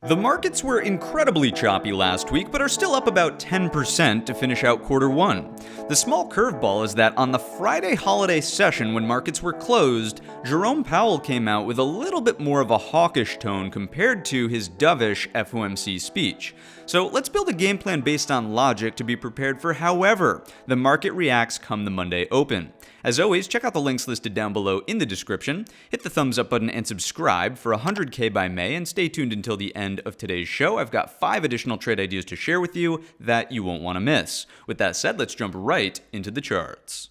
The markets were incredibly choppy last week, but are still up about 10% to finish out quarter one. The small curveball is that on the Friday holiday session when markets were closed, Jerome Powell came out with a little bit more of a hawkish tone compared to his dovish FOMC speech. So let's build a game plan based on logic to be prepared for however the market reacts come the Monday open. As always, check out the links listed down below in the description, hit the thumbs up button and subscribe for 100K by May, and stay tuned until the end of today's show. I've got 5 additional trade ideas to share with you that you won't want to miss. With that said, let's jump right into the charts.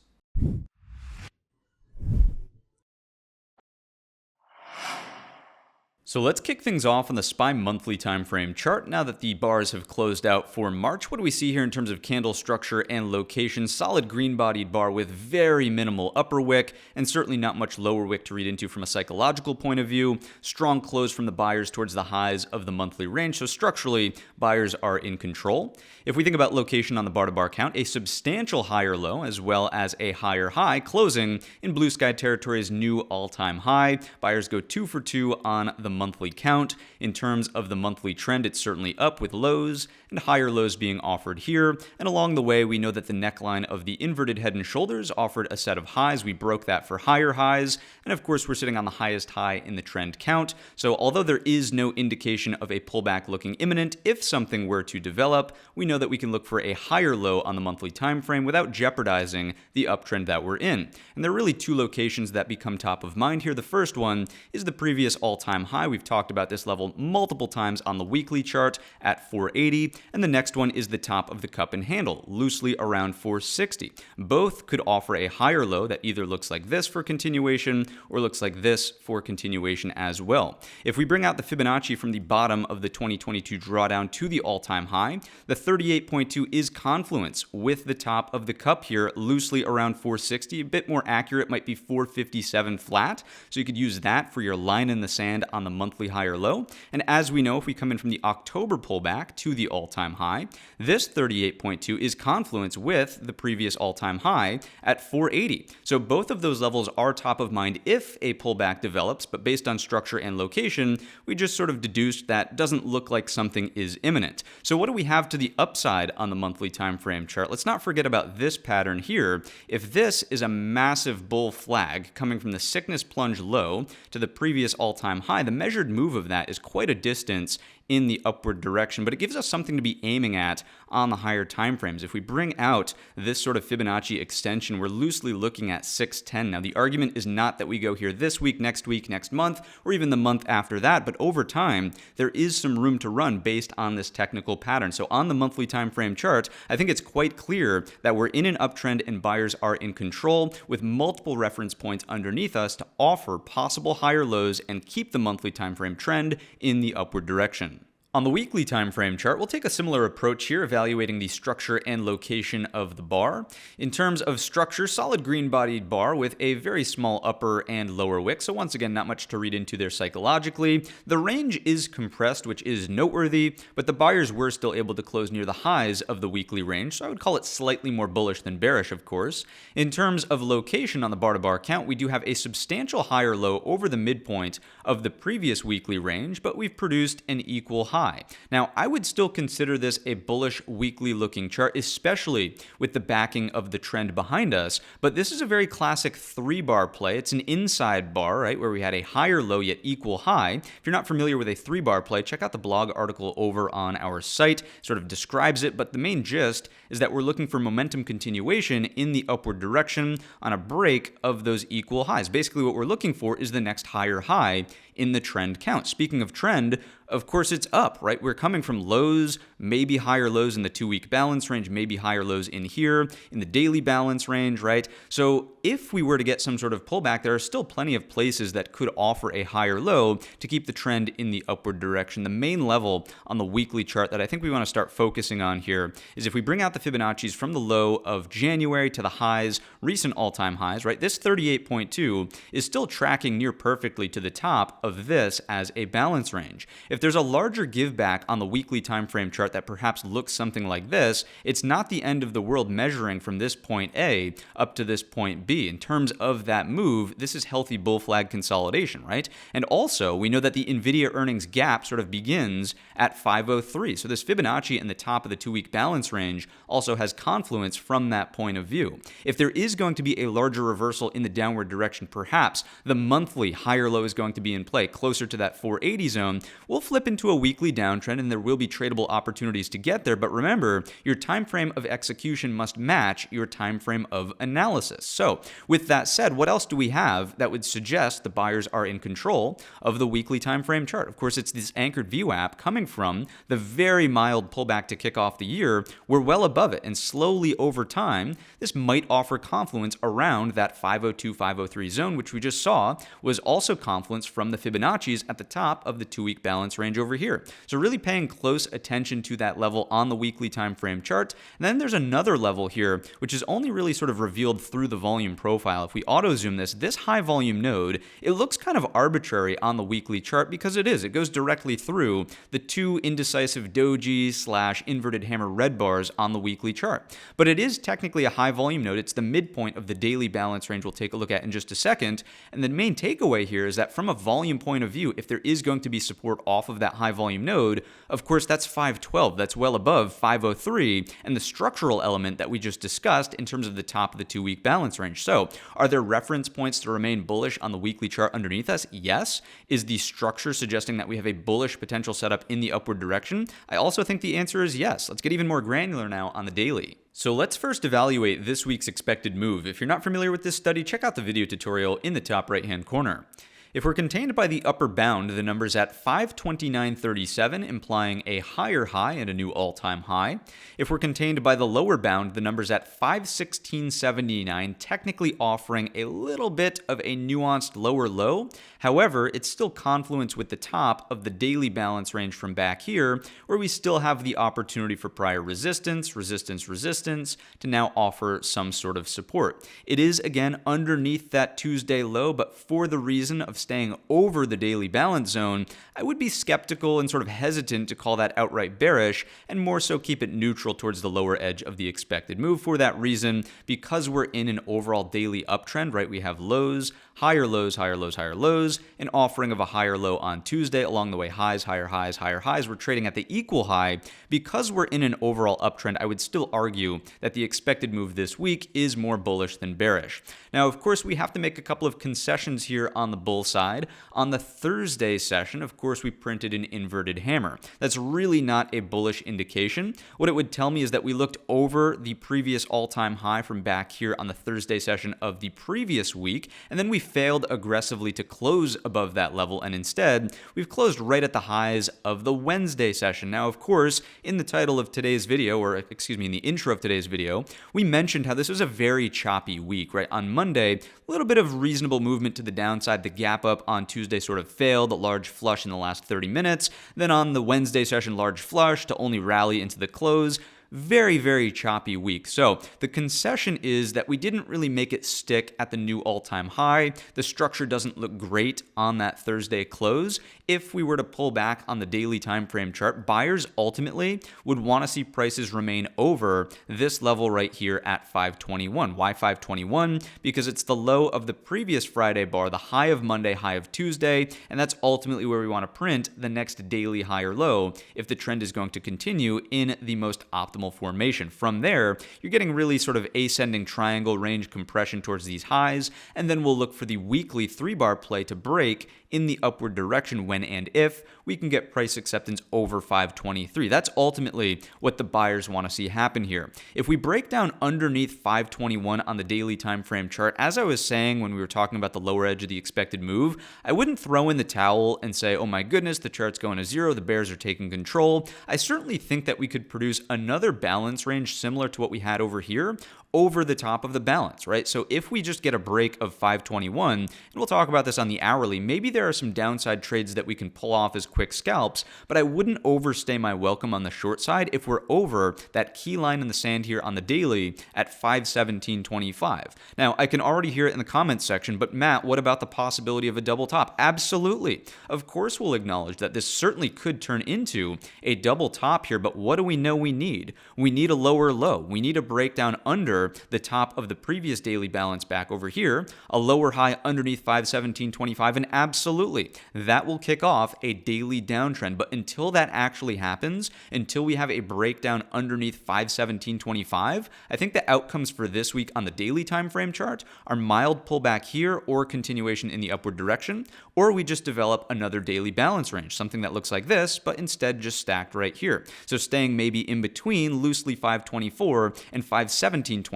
So let's kick things off on the SPY monthly time frame chart. Now that the bars have closed out for March, what do we see here in terms of candle structure and location? Solid green-bodied bar with very minimal upper wick and certainly not much lower wick to read into from a psychological point of view. Strong close from the buyers towards the highs of the monthly range, so structurally, buyers are in control. If we think about location on the bar-to-bar count, a substantial higher low as well as a higher high closing in blue sky territory's new all-time high. Buyers go 2 for 2 on the monthly count. In terms of the monthly trend, it's certainly up with lows and higher lows being offered here. And along the way, we know that the neckline of the inverted head and shoulders offered a set of highs. We broke that for higher highs. And of course, we're sitting on the highest high in the trend count. So although there is no indication of a pullback looking imminent, if something were to develop, we know that we can look for a higher low on the monthly time frame without jeopardizing the uptrend that we're in. And there are really 2 locations that become top of mind here. The first one is the previous all-time high. We've talked about this level multiple times on the weekly chart at 480, and the next one is the top of the cup and handle, loosely around 460. Both could offer a higher low that either looks like this for continuation or looks like this for continuation as well. If we bring out the Fibonacci from the bottom of the 2022 drawdown to the all-time high, the 38.2 is confluence with the top of the cup here, loosely around 460. A bit more accurate might be 457 flat, so you could use that for your line in the sand on the monthly high or low. And as we know, if we come in from the October pullback to the all-time high, this 38.2 is confluence with the previous all-time high at 480. So both of those levels are top of mind if a pullback develops, but based on structure and location, we just sort of deduced that doesn't look like something is imminent. So what do we have to the upside on the monthly time frame chart? Let's not forget about this pattern here. If this is a massive bull flag coming from the sickness plunge low to the previous all-time high, the measured move of that is quite a distance in the upward direction, but it gives us something to be aiming at on the higher time frames. If we bring out this sort of Fibonacci extension, we're loosely looking at 610. Now, the argument is not that we go here this week, next month, or even the month after that, but over time, there is some room to run based on this technical pattern. So on the monthly time frame chart, I think it's quite clear that we're in an uptrend and buyers are in control with multiple reference points underneath us to offer possible higher lows and keep the monthly time frame trend in the upward direction. On the weekly time frame chart, we'll take a similar approach here, evaluating the structure and location of the bar. In terms of structure, solid green-bodied bar with a very small upper and lower wick, so once again, not much to read into there psychologically. The range is compressed, which is noteworthy, but the buyers were still able to close near the highs of the weekly range, so I would call it slightly more bullish than bearish, of course. In terms of location on the bar-to-bar count, we do have a substantial higher low over the midpoint of the previous weekly range, but we've produced an equal high. Now, I would still consider this a bullish weekly looking chart, especially with the backing of the trend behind us, but this is a very classic 3-bar play. It's an inside bar, right, where we had a higher low yet equal high. If you're not familiar with a 3-bar play, check out the blog article over on our site. It sort of describes it, but the main gist is that we're looking for momentum continuation in the upward direction on a break of those equal highs. Basically, what we're looking for is the next higher high in the trend count. Speaking of trend, of course it's up, right? We're coming from lows, maybe higher lows in the 2-week balance range, maybe higher lows in here, in the daily balance range, right? So if we were to get some sort of pullback, there are still plenty of places that could offer a higher low to keep the trend in the upward direction. The main level on the weekly chart that I think we want to start focusing on here is if we bring out the Fibonacci's from the low of January to the highs, recent all-time highs, right? This 38.2 is still tracking near perfectly to the top of this as a balance range. If If there's a larger give back on the weekly time frame chart that perhaps looks something like this, it's not the end of the world measuring from this point A up to this point B. In terms of that move, this is healthy bull flag consolidation, right? And also, we know that the NVIDIA earnings gap sort of begins at 503. So this Fibonacci in the top of the 2-week balance range also has confluence from that point of view. If there is going to be a larger reversal in the downward direction, perhaps the monthly higher low is going to be in play closer to that 480 zone, we'll flip into a weekly downtrend and there will be tradable opportunities to get there. But remember, your time frame of execution must match your time frame of analysis. So with that said, what else do we have that would suggest the buyers are in control of the weekly time frame chart? Of course, it's this anchored view app coming from the very mild pullback to kick off the year. We're well above it, and slowly over time, this might offer confluence around that 502, 503 zone, which we just saw was also confluence from the Fibonacci's at the top of the 2-week balance range over here. So really paying close attention to that level on the weekly time frame chart. And then there's another level here, which is only really sort of revealed through the volume profile. If we auto zoom this high volume node, it looks kind of arbitrary on the weekly chart because it is. It goes directly through the two indecisive doji / inverted hammer red bars on the weekly chart. But it is technically a high volume node. It's the midpoint of the daily balance range we'll take a look at in just a second. And the main takeaway here is that from a volume point of view, if there is going to be support off of that high volume node, of course, that's 512. That's well above 503 and the structural element that we just discussed in terms of the top of the 2-week balance range. So are there reference points to remain bullish on the weekly chart underneath us? Yes. Is the structure suggesting that we have a bullish potential setup in the upward direction? I also think the answer is yes. Let's get even more granular now on the daily. So let's first evaluate this week's expected move. If you're not familiar with this study, check out the video tutorial in the top right-hand corner. If we're contained by the upper bound, the number's at 529.37, implying a higher high and a new all-time high. If we're contained by the lower bound, the number's at 516.79, technically offering a little bit of a nuanced lower low. However, it's still confluence with the top of the daily balance range from back here, where we still have the opportunity for prior resistance, resistance, to now offer some sort of support. It is, again, underneath that Tuesday low, but for the reason of staying over the daily balance zone, I would be skeptical and sort of hesitant to call that outright bearish, and more so keep it neutral towards the lower edge of the expected move. For that reason, because we're in an overall daily uptrend, right? We have lows, higher lows, higher lows, higher lows, an offering of a higher low on Tuesday, along the way highs, higher highs, higher highs. We're trading at the equal high. Because we're in an overall uptrend, I would still argue that the expected move this week is more bullish than bearish. Now, of course, we have to make a couple of concessions here on the bull side. On the Thursday session, of course, we printed an inverted hammer. That's really not a bullish indication. What it would tell me is that we looked over the previous all-time high from back here on the Thursday session of the previous week, and then we failed aggressively to close above that level, and instead, we've closed right at the highs of the Wednesday session. Now, of course, in the title of today's video, or excuse me, in the intro of today's video, we mentioned how this was a very choppy week, right? On Monday, a little bit of reasonable movement to the downside. The gap up on Tuesday sort of failed, a large flush in the last 30 minutes. Then on the Wednesday session, large flush to only rally into the close. Very, very choppy week. So the concession is that we didn't really make it stick at the new all-time high. The structure doesn't look great on that Thursday close. If we were to pull back on the daily time frame chart, buyers ultimately would want to see prices remain over this level right here at 521. Why 521? Because it's the low of the previous Friday bar, the high of Monday, high of Tuesday, and that's ultimately where we want to print the next daily high or low if the trend is going to continue in the most optimal formation. From there, you're getting really sort of ascending triangle range compression towards these highs, and then we'll look for the weekly 3-bar play to break in the upward direction when and if we can get price acceptance over 523. That's ultimately what the buyers want to see happen here. If we break down underneath 521 on the daily time frame chart, as I was saying when we were talking about the lower edge of the expected move, I wouldn't throw in the towel and say, oh my goodness, the chart's going to zero, the bears are taking control. I certainly think that we could produce another another balance range similar to what we had over here over the top of the balance, right? So if we just get a break of 521, and we'll talk about this on the hourly, maybe there are some downside trades that we can pull off as quick scalps, but I wouldn't overstay my welcome on the short side if we're over that key line in the sand here on the daily at 517.25. Now, I can already hear it in the comments section, but Matt, what about the possibility of a double top? Absolutely. Of course, we'll acknowledge that this certainly could turn into a double top here, but what do we know we need? We need a lower low. We need a breakdown under the top of the previous daily balance back over here, a lower high underneath 517.25, and absolutely, that will kick off a daily downtrend. But until that actually happens, until we have a breakdown underneath 517.25, I think the outcomes for this week on the daily time frame chart are mild pullback here or continuation in the upward direction, or we just develop another daily balance range, something that looks like this, but instead just stacked right here. So staying maybe in between loosely 524 and 517.25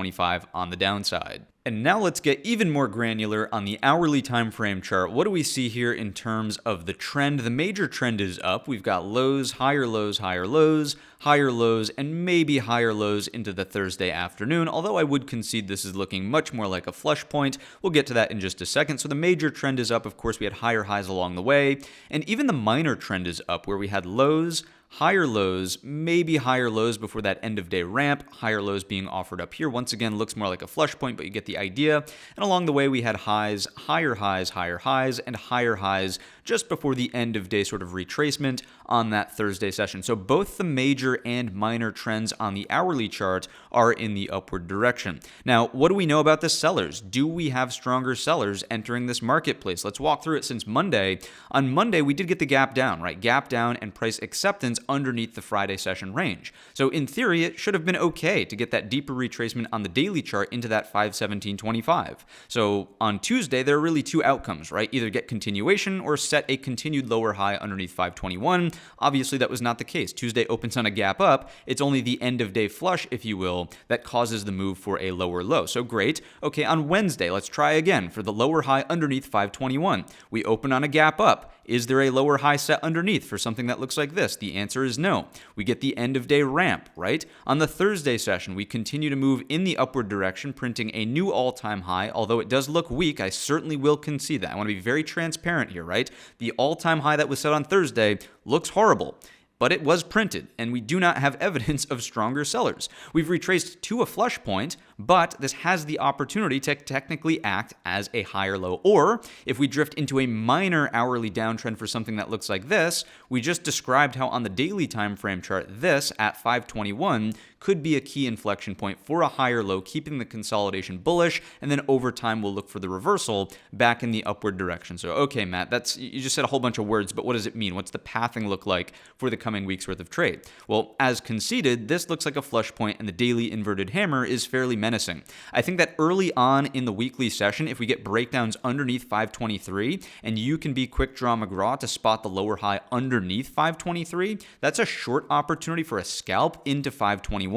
on the downside. And now let's get even more granular on the hourly time frame chart. What do we see here in terms of the trend? The major trend is up. We've got lows, higher lows, higher lows, higher lows, and maybe higher lows into the Thursday afternoon, although I would concede this is looking much more like a flush point. We'll get to that in just a second. So the major trend is up. Of course, we had higher highs along the way, and even the minor trend is up where we had lows, higher lows, maybe higher lows before that end of day ramp, higher lows being offered up here. Once again, looks more like a flush point, but you get the idea. And along the way, we had highs, higher highs, higher highs, and higher highs just before the end of day sort of retracement on that Thursday session. So both the major and minor trends on the hourly chart are in the upward direction. Now, what do we know about the sellers? Do we have stronger sellers entering this marketplace? Let's walk through it since Monday. On Monday, we did get the gap down, right? Gap down and price acceptance underneath the Friday session range. So in theory, it should have been okay to get that deeper retracement on the daily chart into that 517.25. So on Tuesday, there are really two outcomes, right? Either get continuation or set a continued lower high underneath 521. Obviously, that was not the case. Tuesday opens on a gap up. It's only the end of day flush, if you will, that causes the move for a lower low. So great. Okay, on Wednesday, let's try again for the lower high underneath 521. We open on a gap up. Is there a lower high set underneath for something that looks like this? The answer is no. We get the end of day ramp, right? On the Thursday session, we continue to move in the upward direction, printing a new all-time high. Although it does look weak, I certainly will concede that. I want to be very transparent here, right? The all-time high that was set on Thursday looks horrible, but it was printed, and we do not have evidence of stronger sellers. We've retraced to a flush point, but this has the opportunity to technically act as a higher low. Or if we drift into a minor hourly downtrend for something that looks like this, we just described how on the daily time frame chart, this at 521 could be a key inflection point for a higher low, keeping the consolidation bullish, and then over time we'll look for the reversal back in the upward direction. So okay, Matt, you just said a whole bunch of words, but what does it mean? What's the pathing look like for the coming week's worth of trade? Well, as conceded, this looks like a flush point, and the daily inverted hammer is fairly menacing. I think that early on in the weekly session, if we get breakdowns underneath 523, and you can be quick draw McGraw to spot the lower high underneath 523, that's a short opportunity for a scalp into 521.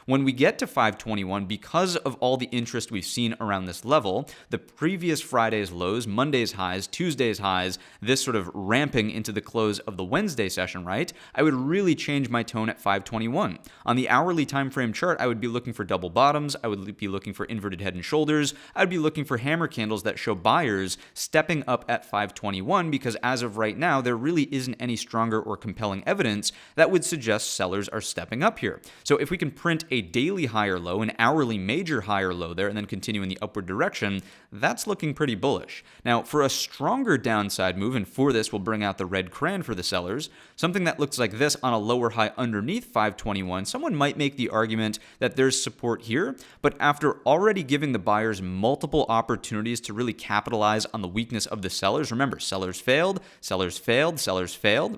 When we get to 521, because of all the interest we've seen around this level, the previous Friday's lows, Monday's highs, Tuesday's highs, this sort of ramping into the close of the Wednesday session, right? I would really change my tone at 521. On the hourly time frame chart, I would be looking for double bottoms. I would be looking for inverted head and shoulders. I'd be looking for hammer candles that show buyers stepping up at 521, because as of right now, there really isn't any stronger or compelling evidence that would suggest sellers are stepping up here. So if we can print a daily higher low, an hourly major higher low there, and then continue in the upward direction, that's looking pretty bullish. Now, for a stronger downside move, and for this we'll bring out the red crayon for the sellers, something that looks like this on a lower high underneath 521, someone might make the argument that there's support here, but after already giving the buyers multiple opportunities to really capitalize on the weakness of the sellers, remember, sellers failed,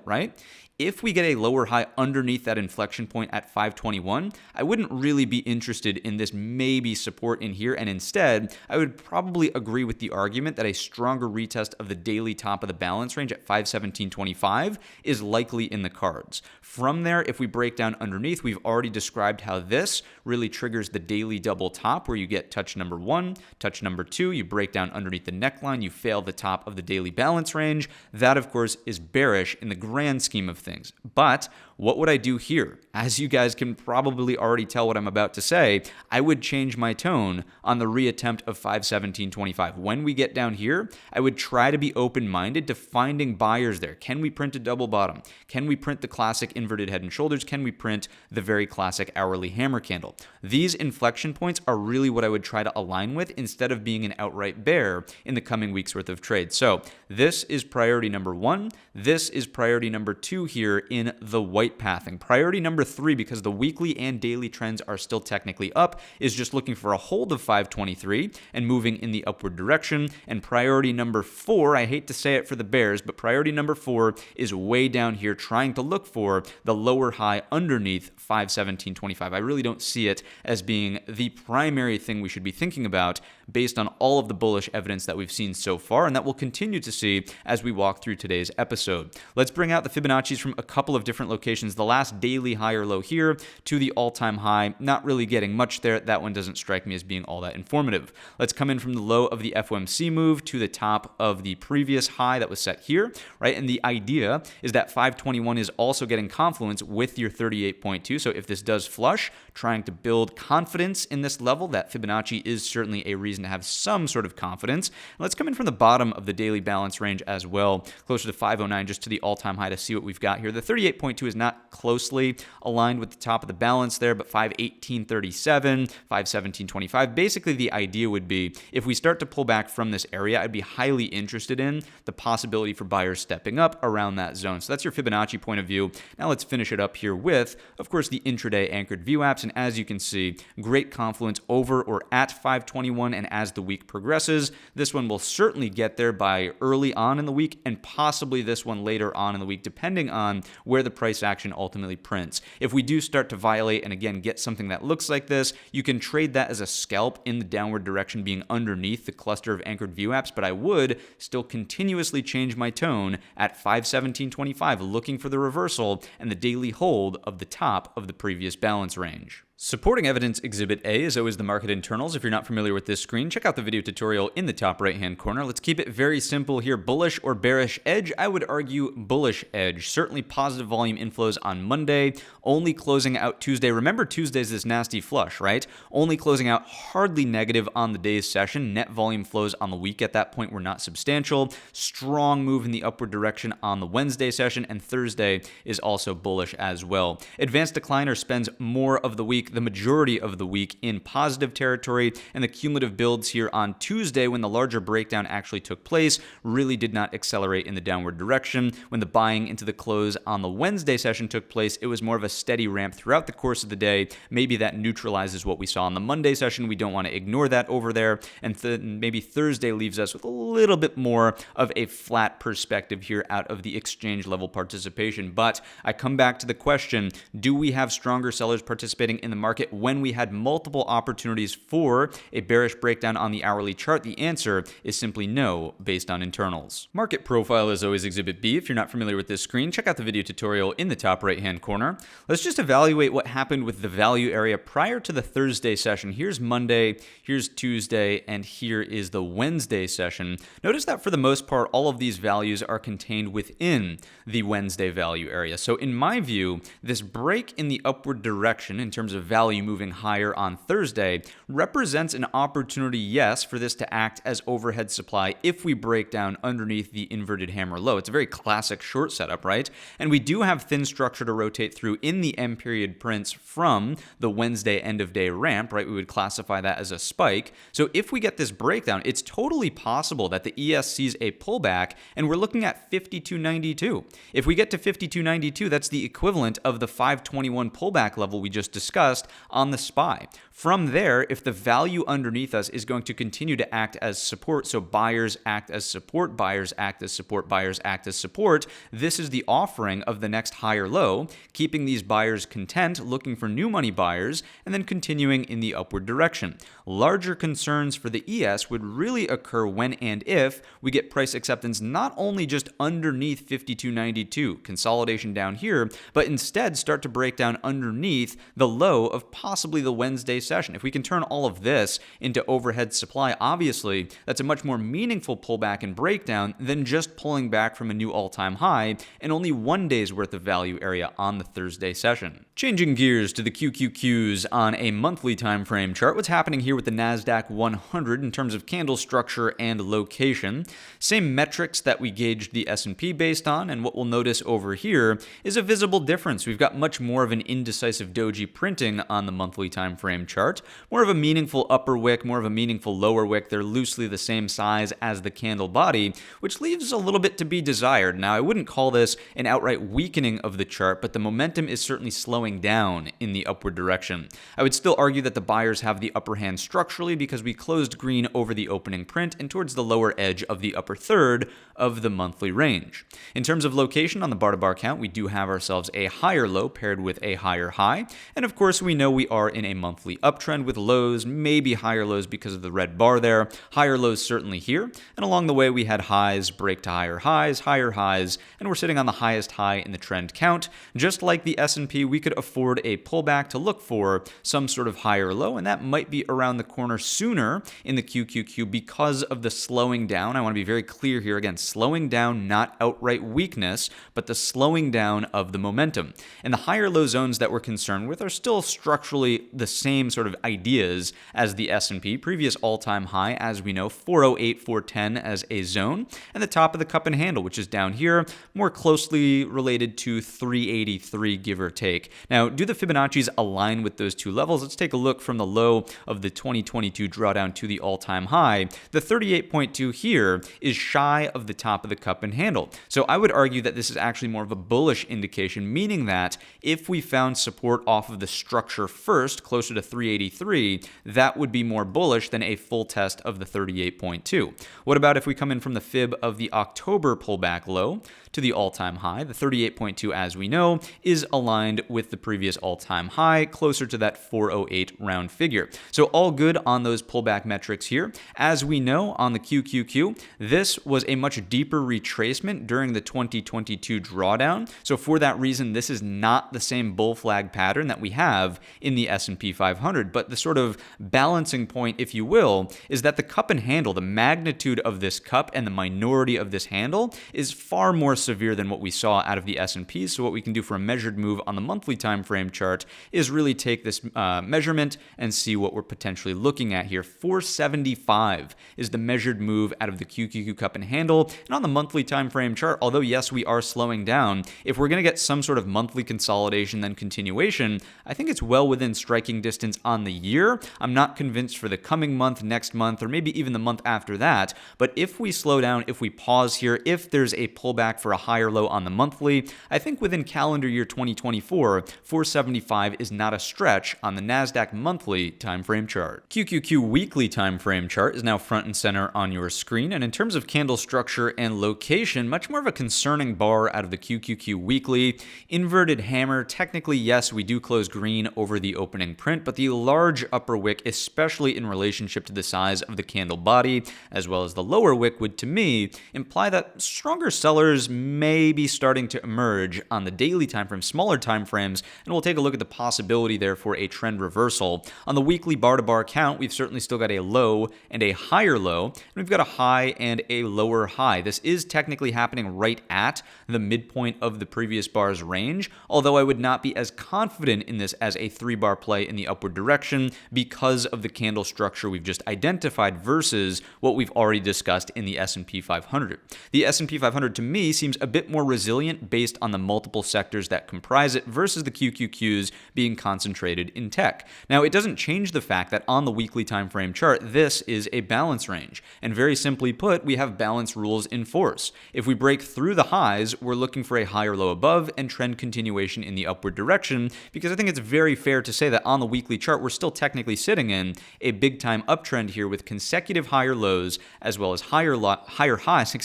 right? If we get a lower high underneath that inflection point at 521, I wouldn't really be interested in this maybe support in here, and instead, I would probably agree with the argument that a stronger retest of the daily top of the balance range at 517.25 is likely in the cards. From there, if we break down underneath, we've already described how this really triggers the daily double top, where you get touch number 1, touch number 2, you break down underneath the neckline, you fail the top of the daily balance range. That, of course, is bearish in the grand scheme of things. things. But what would I do here? As you guys can probably already tell what I'm about to say, I would change my tone on the reattempt of 517.25. When we get down here, I would try to be open-minded to finding buyers there. Can we print a double bottom? Can we print the classic inverted head and shoulders? Can we print the very classic hourly hammer candle? These inflection points are really what I would try to align with instead of being an outright bear in the coming weeks worth of trade. So this is priority number 1. This is priority number 2 here in the white pathing. Priority number 3, because the weekly and daily trends are still technically up, is just looking for a hold of 523 and moving in the upward direction. And priority number 4, I hate to say it for the bears, but priority number 4 is way down here trying to look for the lower high underneath 517.25. I really don't see it as being the primary thing we should be thinking about based on all of the bullish evidence that we've seen so far and that we'll continue to see as we walk through today's episode. Let's bring out the Fibonacci's from a couple of different locations. The last daily high or low here to the all-time high, not really getting much there. That one doesn't strike me as being all that informative. Let's come in from the low of the FOMC move to the top of the previous high that was set here, right? And the idea is that 521 is also getting confluence with your 38.2. So if this does flush, trying to build confidence in this level, that Fibonacci is certainly a reason to have some sort of confidence. Let's come in from the bottom of the daily balance range as well, closer to 509, just to the all-time high to see what we've got here. The 38.2 is not closely aligned with the top of the balance there, but 518.37, 517.25. Basically, the idea would be if we start to pull back from this area, I'd be highly interested in the possibility for buyers stepping up around that zone. So that's your Fibonacci point of view. Now let's finish it up here with, of course, the intraday anchored VWAPs. And as you can see, great confluence over or at 521. And as the week progresses, this one will certainly get there by early on in the week and possibly this one later on in the week, depending on where the price action ultimately prints. If we do start to violate and again get something that looks like this, you can trade that as a scalp in the downward direction being underneath the cluster of anchored VWAPs, but I would still continuously change my tone at 517.25, looking for the reversal and the daily hold of the top of the previous balance range. Supporting evidence exhibit A is always the market internals. If you're not familiar with this screen, check out the video tutorial in the top right hand corner. Let's keep it very simple here. Bullish or bearish edge? I would argue bullish edge. Certainly positive volume inflows on Monday, only closing out Tuesday. Remember, Tuesday's this nasty flush, right? Only closing out hardly negative on the day's session. Net volume flows on the week at that point were not substantial. Strong move in the upward direction on the Wednesday session, and Thursday is also bullish as well. Advanced decliner spends more of the week, the majority of the week, in positive territory, and the cumulative builds here on Tuesday when the larger breakdown actually took place really did not accelerate in the downward direction. When the buying into the close on the Wednesday session took place, it was more of a steady ramp throughout the course of the day. Maybe that neutralizes what we saw on the Monday session. We don't want to ignore that over there, and maybe Thursday leaves us with a little bit more of a flat perspective here out of the exchange level participation. But I come back to the question, do we have stronger sellers participating in the market when we had multiple opportunities for a bearish breakdown on the hourly chart? The answer is simply no, based on internals. Market profile is always exhibit B. If you're not familiar with this screen, check out the video tutorial in the top right hand corner. Let's just evaluate what happened with the value area prior to the Thursday session. Here's Monday, here's Tuesday, and here is the Wednesday session. Notice that for the most part, all of these values are contained within the Wednesday value area. So in my view, this break in the upward direction in terms of value moving higher on Thursday represents an opportunity, yes, for this to act as overhead supply if we break down underneath the inverted hammer low. It's a very classic short setup, right? And we do have thin structure to rotate through in the M period prints from the Wednesday end of day ramp, right? We would classify that as a spike. So if we get this breakdown, it's totally possible that the ES sees a pullback and we're looking at 52.92. If we get to 52.92, that's the equivalent of the 521 pullback level we just discussed on the SPY. From there, if the value underneath us is going to continue to act as support, so buyers act as support, buyers act as support, buyers act as support, this is the offering of the next higher low, keeping these buyers content, looking for new money buyers, and then continuing in the upward direction. Larger concerns for the ES would really occur when and if we get price acceptance not only just underneath 52.92, consolidation down here, but instead start to break down underneath the low low of possibly the Wednesday session. If we can turn all of this into overhead supply, obviously that's a much more meaningful pullback and breakdown than just pulling back from a new all-time high and only 1 day's worth of value area on the Thursday session. Changing gears to the QQQs on a monthly time frame chart, what's happening here with the NASDAQ 100 in terms of candle structure and location? Same metrics that we gauged the S&P based on, and what we'll notice over here is a visible difference. We've got much more of an indecisive doji printing on the monthly time frame chart, more of a meaningful upper wick, more of a meaningful lower wick. They're loosely the same size as the candle body, which leaves a little bit to be desired. Now, I wouldn't call this an outright weakening of the chart, but the momentum is certainly slowing down in the upward direction. I would still argue that the buyers have the upper hand structurally because we closed green over the opening print and towards the lower edge of the upper third of the monthly range. In terms of location on the bar to bar count, we do have ourselves a higher low paired with a higher high. And of course, we know we are in a monthly uptrend with lows, maybe higher lows because of the red bar there. Higher lows certainly here. And along the way, we had highs break to higher highs, and we're sitting on the highest high in the trend count. Just like the S&P, we could afford a pullback to look for some sort of higher low, and that might be around the corner sooner in the QQQ because of the slowing down. I want to be very clear here again, slowing down, not outright weakness, but the slowing down of the momentum. And the higher low zones that we're concerned with are still structurally the same sort of ideas as the S&P. Previous all-time high, as we know, 408, 410 as a zone, and the top of the cup and handle, which is down here, more closely related to 383, give or take. Now, do the Fibonacci's align with those two levels? Let's take a look from the low of the 2022 drawdown to the all-time high. The 38.2 here is shy of the top of the cup and handle. So I would argue that this is actually more of a bullish indication, meaning that if we found support off of the structure first, closer to 383, that would be more bullish than a full test of the 38.2. What about if we come in from the fib of the October pullback low to the all-time high? The 38.2, as we know, is aligned with the previous all-time high, closer to that 408 round figure. So all good on those pullback metrics here. As we know on the QQQ, this was a much deeper retracement during the 2022 drawdown. So for that reason, this is not the same bull flag pattern that we have in the S&P 500. But the sort of balancing point, if you will, is that the cup and handle, the magnitude of this cup and the minority of this handle is far more severe than what we saw out of the S&P. So what we can do for a measured move on the monthly time frame chart is really take this measurement and see what we're potentially looking at here. 475 is the measured move out of the QQQ cup and handle. And on the monthly time frame chart, although yes, we are slowing down, if we're going to get some sort of monthly consolidation then continuation, I think it's well within striking distance on the year. I'm not convinced for the coming month, next month, or maybe even the month after that. But if we slow down, if we pause here, if there's a pullback for a higher low on the monthly, I think within calendar year 2024, 475 is not a stretch on the NASDAQ monthly time frame chart. QQQ weekly time frame chart is now front and center on your screen, and in terms of candle structure and location, much more of a concerning bar out of the QQQ weekly. Inverted hammer, technically yes, we do close green over the opening print, but the large upper wick, especially in relationship to the size of the candle body, as well as the lower wick, would to me imply that stronger sellers may be starting to emerge on the daily time frame, smaller time frames, and we'll take a look at the possibility there for a trend reversal. On the weekly bar to bar count, we've certainly still got a low and a higher low, and we've got a high and a lower high. This is technically happening right at the midpoint of the previous bar's range, although I would not be as confident in this as a 3-bar play in the upward direction because of the candle structure we've just identified versus what we've already discussed in the S&P 500. The S&P 500 to me seems a bit more resilient based on the multiple sectors that comprise it versus the QQQs being concentrated in tech. Now, it doesn't change the fact that on the weekly time frame chart, this is a balance range. And very simply put, we have balance rules in force. If we break through the highs, we're looking for a higher low above and trend continuation in the upward direction, because I think it's very fair to say that on the weekly chart, we're still technically sitting in a big time uptrend here with consecutive higher lows as well as higher highs,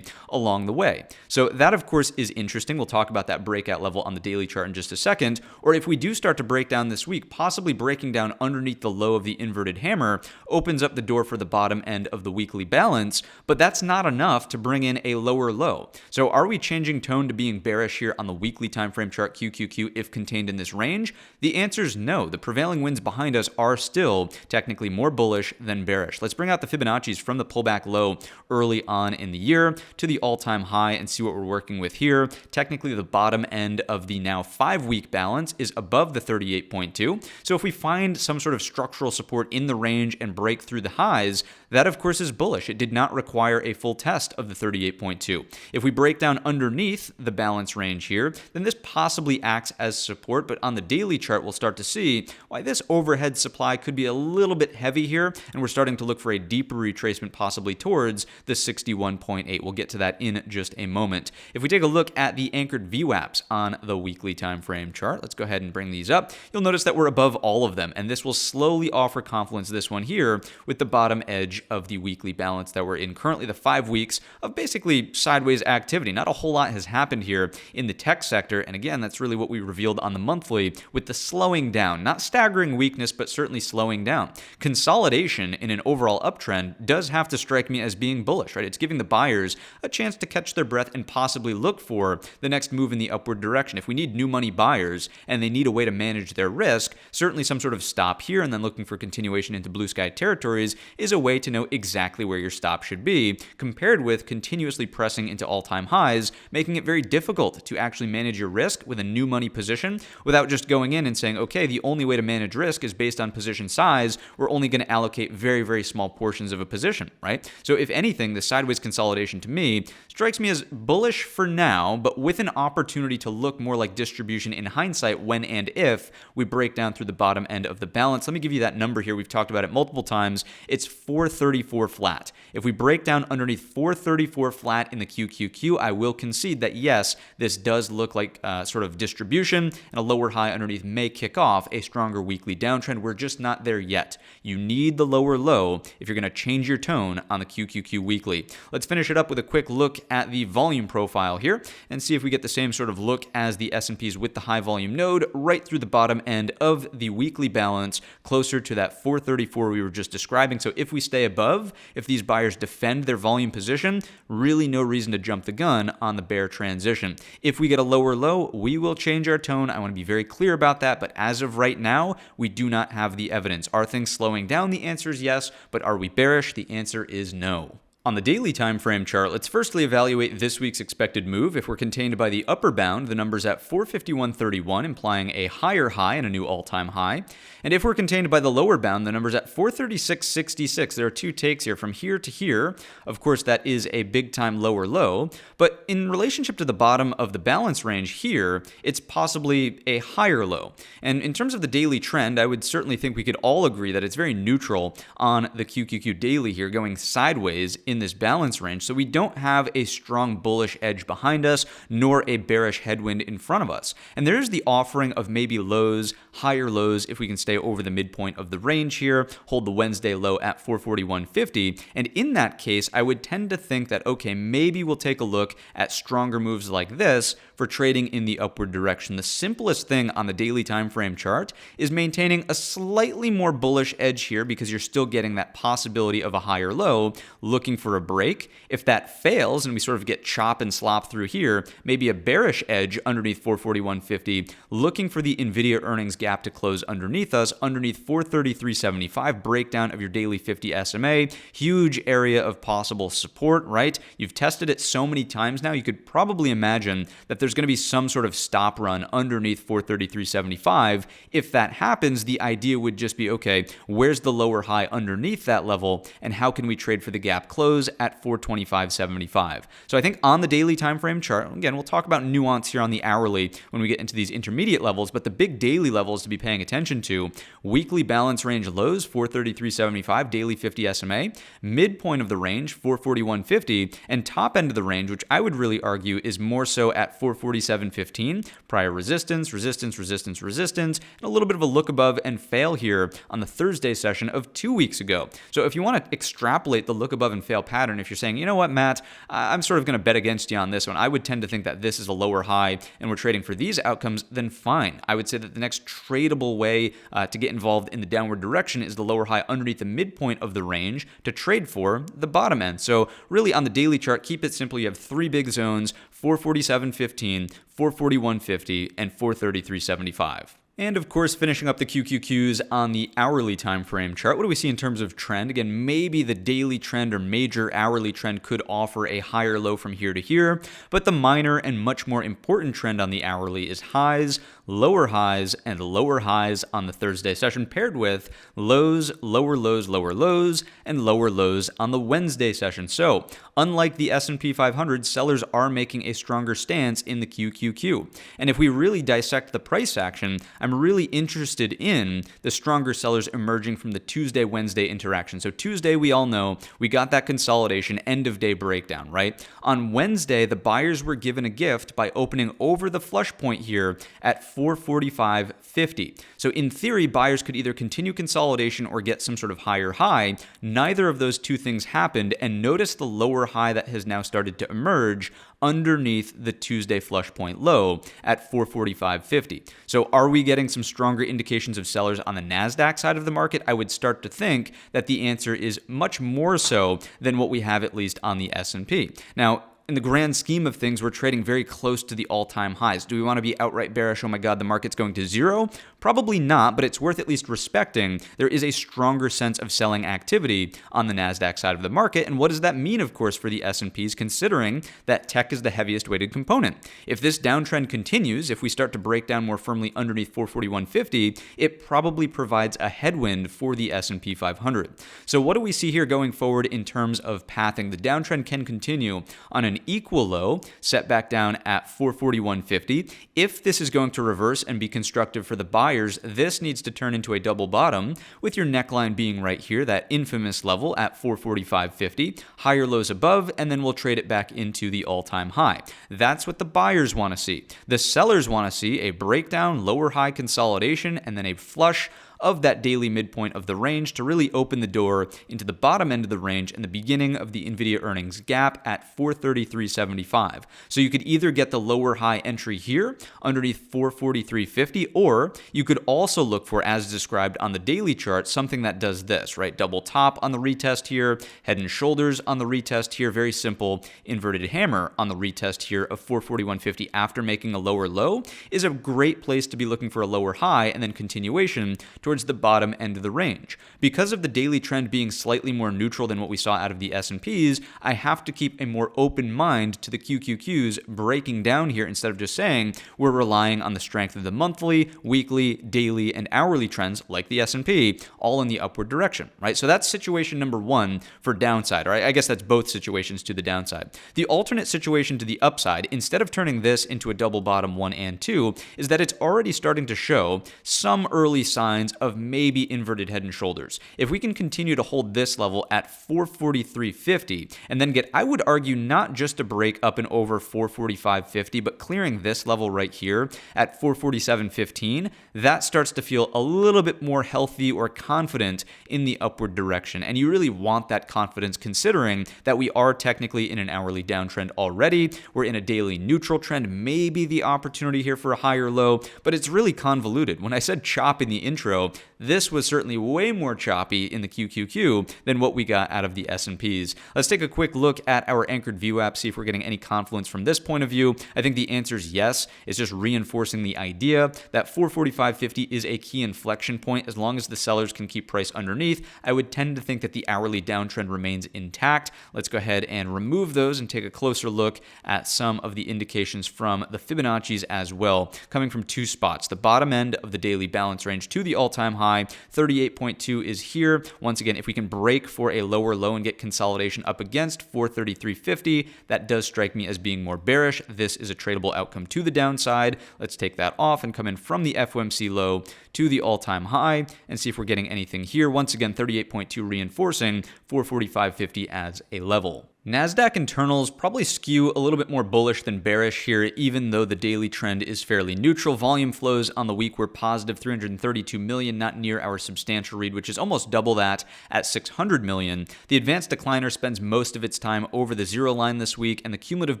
along the way. So that, of course, is interesting. We'll talk about that breakout level on the daily chart in just a second. Or if we do start to break down this week, possibly breaking down underneath the low of the inverted hammer opens up the door for the bottom end of the weekly balance, but that's not enough to bring in a lower low. So are we changing tone to being bearish here on the weekly time frame chart QQQ if contained in this range? The answer is no. The prevailing winds behind us are still technically more bullish than bearish. Let's bring out the Fibonacci's from the pullback low early on in the year to the all-time high and see what we're working with here. Technically, the bottom end of the now 5-week balance is above the 38.2. So if we find some sort of structural support in the range and break through the highs, that of course is bullish. It did not require a full test of the 38.2. If we break down underneath the balance range here, then this possibly acts as support, but on the daily chart, we'll start to see why this overhead supply could be a little bit heavy here, and we're starting to look for a deeper retracement possibly towards the 61.8. We'll get to that in just a moment. If we take a look at the anchored VWAPs on the weekly time frame chart, let's go ahead and bring these up. You'll notice that we're above all of them, and this will slowly offer confluence, this one here, with the bottom edge of the weekly balance that we're in currently, the 5 weeks of basically sideways activity. Not a whole lot has happened here in the tech sector, and again, that's really what we revealed on the monthly with the slowing down, not staggering weakness, but certainly slowing down. Consolidation in an overall uptrend does have to strike me as being bullish, right? It's giving the buyers a chance to catch their breath and possibly look for the next move in the upward direction. If we need new money buyers and they need a way to manage their risk, certainly some sort of stop here and then looking for continuation into blue sky territories is a way to know exactly where your stop should be, compared with continuously pressing into all-time highs, making it very difficult to actually manage your risk with a new money position without just going in and saying, okay, the only way to manage risk is based on position size. We're only going to allocate very, very small portions of a position, right? So if anything, the sideways consolidation to me strikes me as bullish for now, but with an opportunity to look more like distribution in hindsight when and if we break down through the bottom end of the balance. Let me give you that number here. We've talked about it multiple times. It's 434 flat. If we break down underneath 434 flat in the QQQ, I will concede that yes, this does look like sort of distribution, and a lower high underneath may kick off a stronger weekly downtrend. We're just not there yet. You need the lower low if you're going to change your tone on the QQQ weekly. Let's finish it up with a quick look at the volume profile here and see if we get the same sort of look as the S&Ps with the high volume node right through the bottom end of the weekly balance, closer to that 434 we were just describing. So if we stay above, if these buyers defend their volume position, really no reason to jump the gun on the bear transition. If we get a lower low, we will change our tone. I want to be very clear about that, but as of right now, we do not have the evidence. Are things slowing down? The answer is yes, but are we bearish? The answer is no. On the daily time frame chart, let's firstly evaluate this week's expected move. If we're contained by the upper bound, the number's at 451.31, implying a higher high and a new all-time high. And if we're contained by the lower bound, the number's at 436.66. There are two takes here from here to here. Of course, that is a big-time lower low, but in relationship to the bottom of the balance range here, it's possibly a higher low. And in terms of the daily trend, I would certainly think we could all agree that it's very neutral on the QQQ daily here, going sideways in this balance range. So we don't have a strong bullish edge behind us, nor a bearish headwind in front of us. And there's the offering of maybe lows, higher lows, if we can stay over the midpoint of the range here, hold the Wednesday low at 441.50. And in that case, I would tend to think that, okay, maybe we'll take a look at stronger moves like this for trading in the upward direction. The simplest thing on the daily time frame chart is maintaining a slightly more bullish edge here because you're still getting that possibility of a higher low, looking for a break. If that fails and we sort of get chop and slop through here, maybe a bearish edge underneath 441.50, looking for the NVIDIA earnings gap to close underneath us, underneath 433.75, breakdown of your daily 50 SMA, huge area of possible support, right? You've tested it so many times now, you could probably imagine that there's going to be some sort of stop run underneath 433.75. If that happens, the idea would just be, okay, where's the lower high underneath that level, and how can we trade for the gap close at 425.75? So I think on the daily time frame chart, again, we'll talk about nuance here on the hourly when we get into these intermediate levels, but the big daily levels to be paying attention to: weekly balance range lows 433.75, daily 50 SMA, midpoint of the range 441.50, and top end of the range, which I would really argue is more so at 447.15, prior resistance, resistance, resistance, resistance, and a little bit of a look above and fail here on the Thursday session of 2 weeks ago. So if you want to extrapolate the look above and fail pattern, if you're saying, you know what, Matt, I'm sort of going to bet against you on this one, I would tend to think that this is a lower high and we're trading for these outcomes, then fine. I would say that the next tradable way to get involved in the downward direction is the lower high underneath the midpoint of the range to trade for the bottom end. So really on the daily chart, keep it simple. You have three big zones: 447.15, 441.50, and 433.75. And of course, finishing up the QQQs on the hourly time frame chart, what do we see in terms of trend? Again, maybe the daily trend or major hourly trend could offer a higher low from here to here, but the minor and much more important trend on the hourly is highs, and lower highs on the Thursday session, paired with lows, lower lows, and lower lows on the Wednesday session. So, unlike the S&P 500, sellers are making a stronger stance in the QQQ. And if we really dissect the price action, I'm really interested in the stronger sellers emerging from the Tuesday-Wednesday interaction. So Tuesday, we all know, we got that consolidation end-of-day breakdown, right? On Wednesday, the buyers were given a gift by opening over the flush point here at 445.50. So in theory, buyers could either continue consolidation or get some sort of higher high. Neither of those two things happened, and notice the lower high that has now started to emerge underneath the Tuesday flush point low at 445.50. So are we getting some stronger indications of sellers on the NASDAQ side of the market? I would start to think that the answer is much more so than what we have at least on the S&P. Now, in the grand scheme of things, we're trading very close to the all-time highs. Do we want to be outright bearish? Oh my God, the market's going to zero? Probably not, but it's worth at least respecting. There is a stronger sense of selling activity on the NASDAQ side of the market. And what does that mean, of course, for the S&Ps, considering that tech is the heaviest weighted component? If this downtrend continues, if we start to break down more firmly underneath 441.50, it probably provides a headwind for the S&P 500. So what do we see here going forward in terms of pathing? The downtrend can continue on an equal low set back down at 441.50. If this is going to reverse and be constructive for the buyers, this needs to turn into a double bottom with your neckline being right here, that infamous level at 445.50, higher lows above, and then we'll trade it back into the all-time high. That's what the buyers want to see. The sellers want to see a breakdown, lower high consolidation, and then a flush of that daily midpoint of the range to really open the door into the bottom end of the range and the beginning of the NVIDIA earnings gap at 433.75. So you could either get the lower high entry here underneath 443.50, or you could also look for, as described on the daily chart, something that does this, right? Double top on the retest here, head and shoulders on the retest here, very simple inverted hammer on the retest here of 441.50 after making a lower low is a great place to be looking for a lower high and then continuation towards the bottom end of the range. Because of the daily trend being slightly more neutral than what we saw out of the S&Ps, I have to keep a more open mind to the QQQs breaking down here instead of just saying we're relying on the strength of the monthly, weekly, daily, and hourly trends like the S&P, all in the upward direction, right? So that's situation number one for downside, or I guess that's both situations to the downside. The alternate situation to the upside, instead of turning this into a double bottom 1 and 2, is that it's already starting to show some early signs of maybe inverted head and shoulders. If we can continue to hold this level at 443.50 and then get, I would argue, not just a break up and over 445.50, but clearing this level right here at 447.15, that starts to feel a little bit more healthy or confident in the upward direction. And you really want that confidence considering that we are technically in an hourly downtrend already. We're in a daily neutral trend, maybe the opportunity here for a higher low, but it's really convoluted. When I said chop in the intro, this was certainly way more choppy in the QQQ than what we got out of the S&Ps. Let's take a quick look at our anchored view app, see if we're getting any confluence from this point of view. I think the answer is yes. It's just reinforcing the idea that 445.50 is a key inflection point. As long as the sellers can keep price underneath, I would tend to think that the hourly downtrend remains intact. Let's go ahead and remove those and take a closer look at some of the indications from the Fibonacci's as well, coming from two spots. The bottom end of the daily balance range to the all-time high, 38.2 is here. Once again, if we can break for a lower low and get consolidation up against 433.50, that does strike me as being more bearish. This is a tradable outcome to the downside. Let's take that off and come in from the FOMC low to the all-time high and see if we're getting anything here. Once again, 38.2 reinforcing 445.50 as a level. NASDAQ internals probably skew a little bit more bullish than bearish here, even though the daily trend is fairly neutral. Volume flows on the week were positive 332 million, not near our substantial read, which is almost double that at 600 million. The advanced decliner spends most of its time over the zero line this week, and the cumulative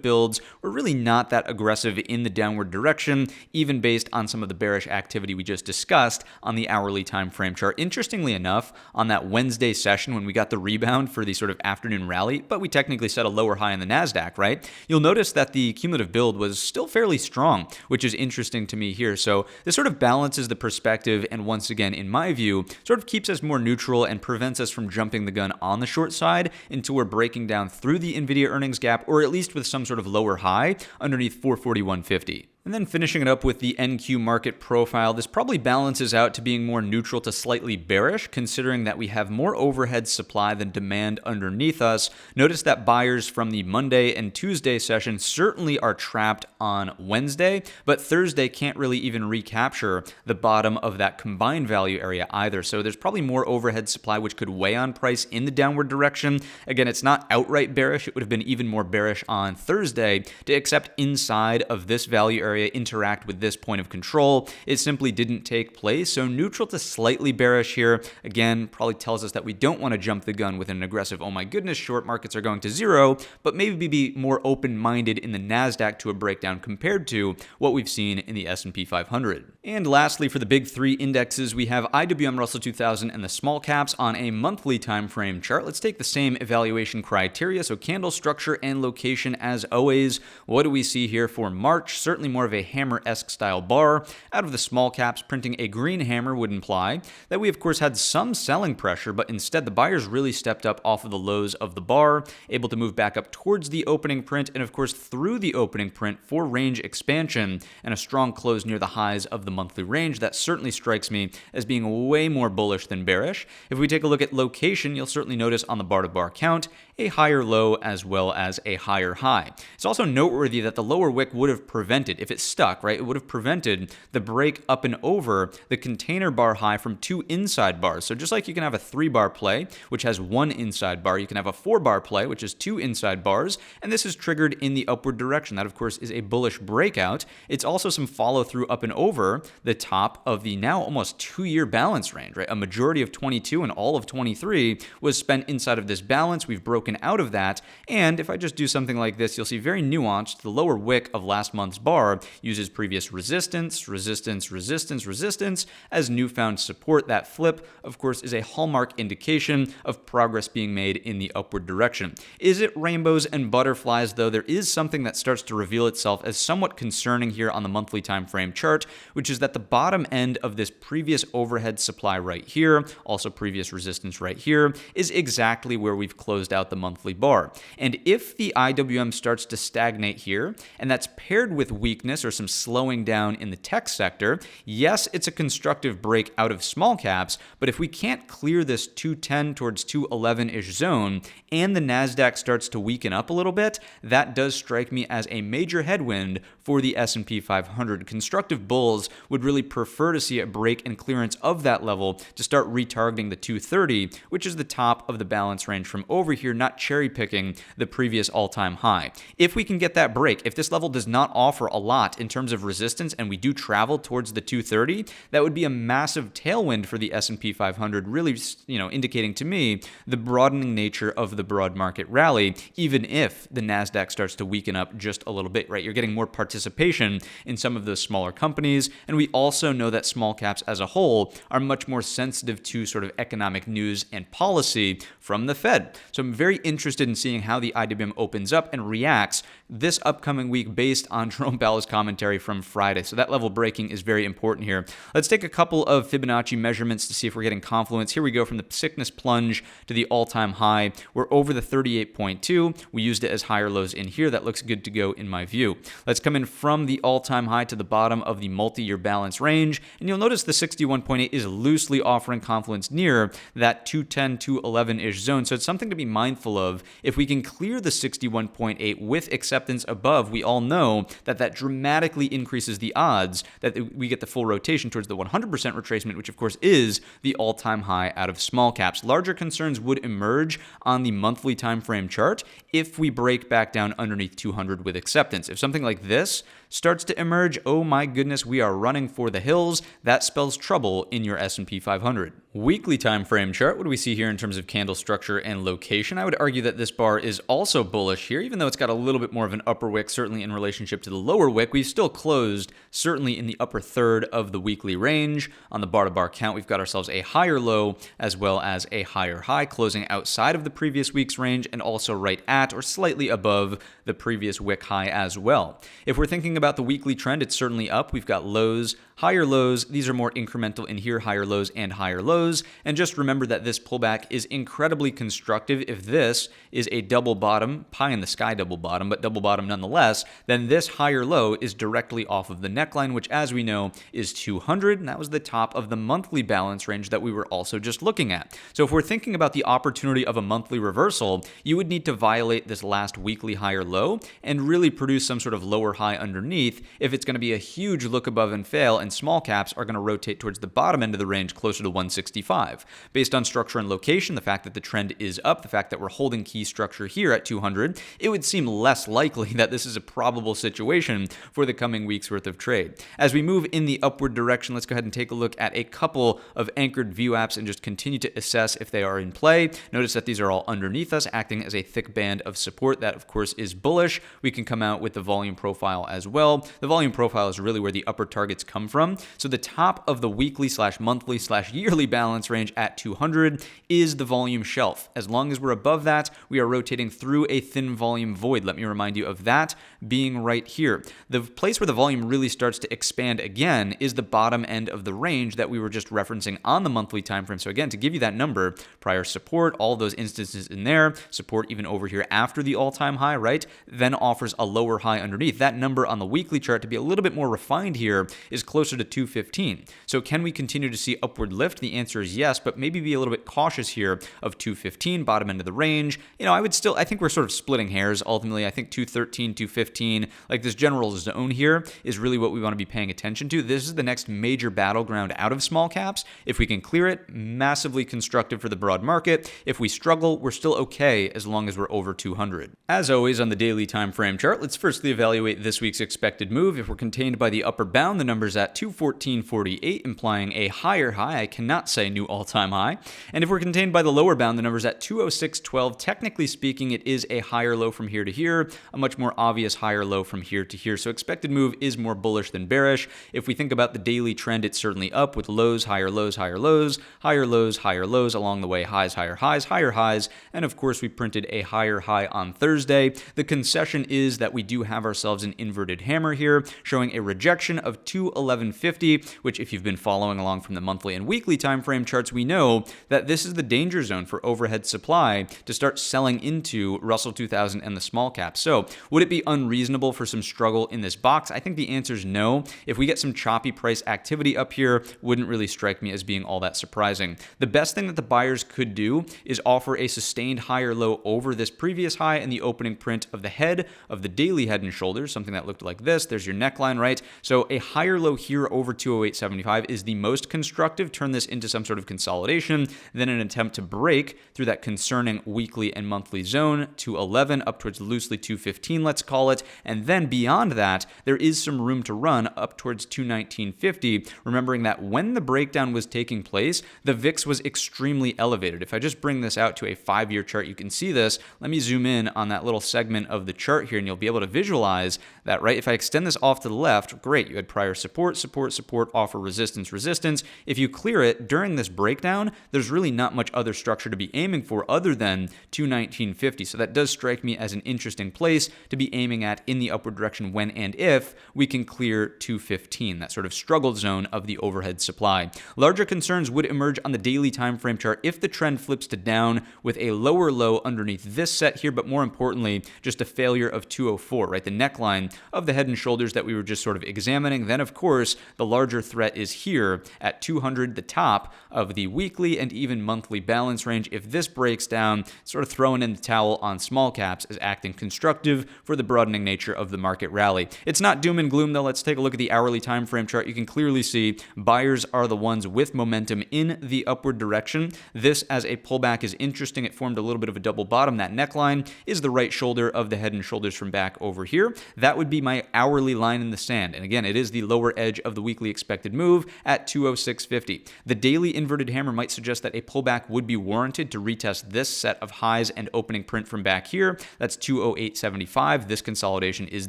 builds were really not that aggressive in the downward direction, even based on some of the bearish activity we just discussed on the hourly time frame chart. Interestingly enough, on that Wednesday session when we got the rebound for the sort of afternoon rally, but we technically technically set a lower high in the NASDAQ, right? You'll notice that the cumulative build was still fairly strong, which is interesting to me here. So this sort of balances the perspective and once again, in my view, sort of keeps us more neutral and prevents us from jumping the gun on the short side until we're breaking down through the NVIDIA earnings gap, or at least with some sort of lower high underneath 441.50. And then finishing it up with the NQ market profile, this probably balances out to being more neutral to slightly bearish, considering that we have more overhead supply than demand underneath us. Notice that buyers from the Monday and Tuesday session certainly are trapped on Wednesday, but Thursday can't really even recapture the bottom of that combined value area either. So there's probably more overhead supply, which could weigh on price in the downward direction. Again, it's not outright bearish. It would have been even more bearish on Thursday to accept inside of this value area, interact with this point of control. It simply didn't take place. So neutral to slightly bearish here. Again, probably tells us that we don't want to jump the gun with an aggressive, oh my goodness, short markets are going to zero, but maybe be more open-minded in the NASDAQ to a breakdown compared to what we've seen in the S&P 500. And lastly, for the big three indexes, we have IWM Russell 2000 and the small caps on a monthly time frame chart. Let's take the same evaluation criteria, so candle structure and location as always. What do we see here for March? Certainly more of a hammer-esque style bar. Out of the small caps, printing a green hammer would imply that we of course had some selling pressure, but instead the buyers really stepped up off of the lows of the bar, able to move back up towards the opening print and of course through the opening print for range expansion and a strong close near the highs of the monthly range. That certainly strikes me as being way more bullish than bearish. If we take a look at location, you'll certainly notice on the bar-to-bar count a higher low as well as a higher high. It's also noteworthy that the lower wick would have prevented, if it stuck, right, it would have prevented the break up and over the container bar high from two inside bars. So just like you can have a 3-bar play, which has one inside bar, you can have a 4-bar play, which is two inside bars, and this is triggered in the upward direction. That, of course, is a bullish breakout. It's also some follow-through up and over the top of the now almost 2-year balance range, right? A majority of 22 and all of 23 was spent inside of this balance. We've broken out of that, and if I just do something like this, you'll see very nuanced. The lower wick of last month's bar uses previous resistance, resistance, resistance, resistance as newfound support. That flip, of course, is a hallmark indication of progress being made in the upward direction. Is it rainbows and butterflies, though? There is something that starts to reveal itself as somewhat concerning here on the monthly time frame chart, which is that the bottom end of this previous overhead supply right here, also previous resistance right here, is exactly where we've closed out the monthly bar. And if the IWM starts to stagnate here, and that's paired with weakness or some slowing down in the tech sector, yes, it's a constructive break out of small caps, but if we can't clear this 210 towards 211-ish zone and the NASDAQ starts to weaken up a little bit, that does strike me as a major headwind for the S&P 500. Constructive bulls would really prefer to see a break and clearance of that level to start retargeting the 230, which is the top of the balance range from over here, not cherry picking the previous all-time high. If we can get that break, if this level does not offer a lot in terms of resistance and we do travel towards the 230, that would be a massive tailwind for the S&P 500, really, indicating to me the broadening nature of the broad market rally, even if the NASDAQ starts to weaken up just a little bit, right? You're getting more participation in some of those smaller companies, and we also know that small caps as a whole are much more sensitive to sort of economic news and policy from the Fed. So I'm very interested in seeing how the IWM opens up and reacts this upcoming week based on Jerome Powell's commentary from Friday. So that level breaking is very important here. Let's take a couple of Fibonacci measurements to see if we're getting confluence. Here we go from the sickness plunge to the all-time high. We're over the 38.2. We used it as higher lows in here. That looks good to go in my view. Let's come in from the all-time high to the bottom of the multi-year balance range, and you'll notice the 61.8 is loosely offering confluence near that 210, 211-ish zone. So it's something to be mindful of. If we can clear the 61.8 with acceptance above, we all know that that dramatically increases the odds that we get the full rotation towards the 100% retracement, which of course is the all-time high out of small caps. Larger concerns would emerge on the monthly time frame chart if we break back down underneath 200 with acceptance. If something like this starts to emerge, oh my goodness, we are running for the hills. That spells trouble in your S&P 500. Weekly time frame chart, what do we see here in terms of candle structure and location? I would argue that this bar is also bullish here, even though it's got a little bit more of an upper wick, certainly in relationship to the lower wick. We've still closed certainly in the upper third of the weekly range. On the bar-to-bar count, we've got ourselves a higher low as well as a higher high, closing outside of the previous week's range and also right at or slightly above the previous wick high as well. If we're thinking about the weekly trend, it's certainly up. We've got lows, higher lows. These are more incremental in here, higher lows and higher lows. And just remember that this pullback is incredibly constructive. If this is a double bottom, pie in the sky double bottom, but double bottom nonetheless, then this higher low is directly off of the neckline, which as we know is 200. And that was the top of the monthly balance range that we were also just looking at. So if we're thinking about the opportunity of a monthly reversal, you would need to violate this last weekly higher low and really produce some sort of lower high underneath if it's going to be a huge look above and fail, and small caps are going to rotate towards the bottom end of the range closer to 165. Based on structure and location, the fact that the trend is up, the fact that we're holding key structure here at 200, it would seem less likely that this is a probable situation for the coming week's worth of trade. As we move in the upward direction, let's go ahead and take a look at a couple of anchored view apps and just continue to assess if they are in play. Notice that these are all underneath us, acting as a thick band of support. That, of course, is bullish. We can come out with the volume profile as well. The volume profile is really where the upper targets come from. So the top of the weekly / monthly / yearly balance range at 200 is the volume shelf. As long as we're above that, we are rotating through a thin volume void. Let me remind you of that being right here. The place where the volume really starts to expand again is the bottom end of the range that we were just referencing on the monthly time frame. So again, to give you that number, prior support, all those instances in there, support even over here after the all-time high, right? Then offers a lower high underneath. That number on the weekly chart, to be a little bit more refined here, is closer to 215. So can we continue to see upward lift? The answer is yes, but maybe be a little bit cautious here of 215, bottom end of the range. I think we're sort of splitting hairs ultimately. I think 213, 215, like this general zone here is really what we want to be paying attention to. This is the next major battleground out of small caps. If we can clear it, massively constructive for the broad market. If we struggle, we're still okay as long as we're over 200. As always on the daily time frame chart, let's firstly evaluate this week's expected move. If we're contained by the upper bound, the number's at 214.48, implying a higher high. I cannot say new all-time high. And if we're contained by the lower bound, the number's at 206.12. Technically speaking, it is a higher low from here to here, a much more obvious higher low from here to here. So expected move is more bullish than bearish. If we think about the daily trend, it's certainly up with lows, higher lows, higher lows, higher lows, higher lows along the way, highs, higher highs, higher highs. And of course, we printed a higher high on Thursday. The concession is that we do have ourselves an inverted hammer here, showing a rejection of 211.50, which if you've been following along from the monthly and weekly time frame charts, we know that this is the danger zone for overhead supply to start selling into Russell 2000 and the small caps. So would it be unreasonable for some struggle in this box? I think the answer is no. If we get some choppy price activity up here, wouldn't really strike me as being all that surprising. The best thing that the buyers could do is offer a sustained higher low over this previous high and the opening print of the head of the daily head and shoulders, something that looked like this. There's your neckline, right? So a higher low here over 208.75 is the most constructive. Turn this into some sort of consolidation, then an attempt to break through that concerning weekly and monthly zone, 211 up towards loosely 215, let's call it. And then beyond that, there is some room to run up towards 219.50, remembering that when the breakdown was taking place, the VIX was extremely elevated. If I just bring this out to a 5-year chart, you can see this. Let me zoom in on that little segment of the chart here, and you'll be able to visualize that, right? If I extend this off to the left, great. You had prior support, support, support, offer, resistance, resistance. If you clear it during this breakdown, there's really not much other structure to be aiming for other than 219.50. So that does strike me as an interesting place to be aiming at in the upward direction when and if we can clear 215, that sort of struggle zone of the overhead supply. Larger concerns would emerge on the daily time frame chart if the trend flips to down with a lower low underneath this set here, but more importantly, just a failure of 204, right? The neckline of the head and shoulders that we were just sort of examining. Then, of course, the larger threat is here at 200, the top of the weekly and even monthly balance range. If this breaks down, sort of throwing in the towel on small caps is acting constructive for the broadening nature of the market rally. It's not doom and gloom, though. Let's take a look at the hourly time frame chart. You can clearly see buyers are the ones with momentum in the upward direction. This, as a pullback, is interesting. It formed a little bit of a double bottom. That neckline is the right shoulder of the head and shoulders from back over here. That would be my hourly line in the sand. And again, it is the lower edge of the weekly expected move at 206.50. The daily inverted hammer might suggest that a pullback would be warranted to retest this set of highs and opening print from back here. That's 208.75. This consolidation is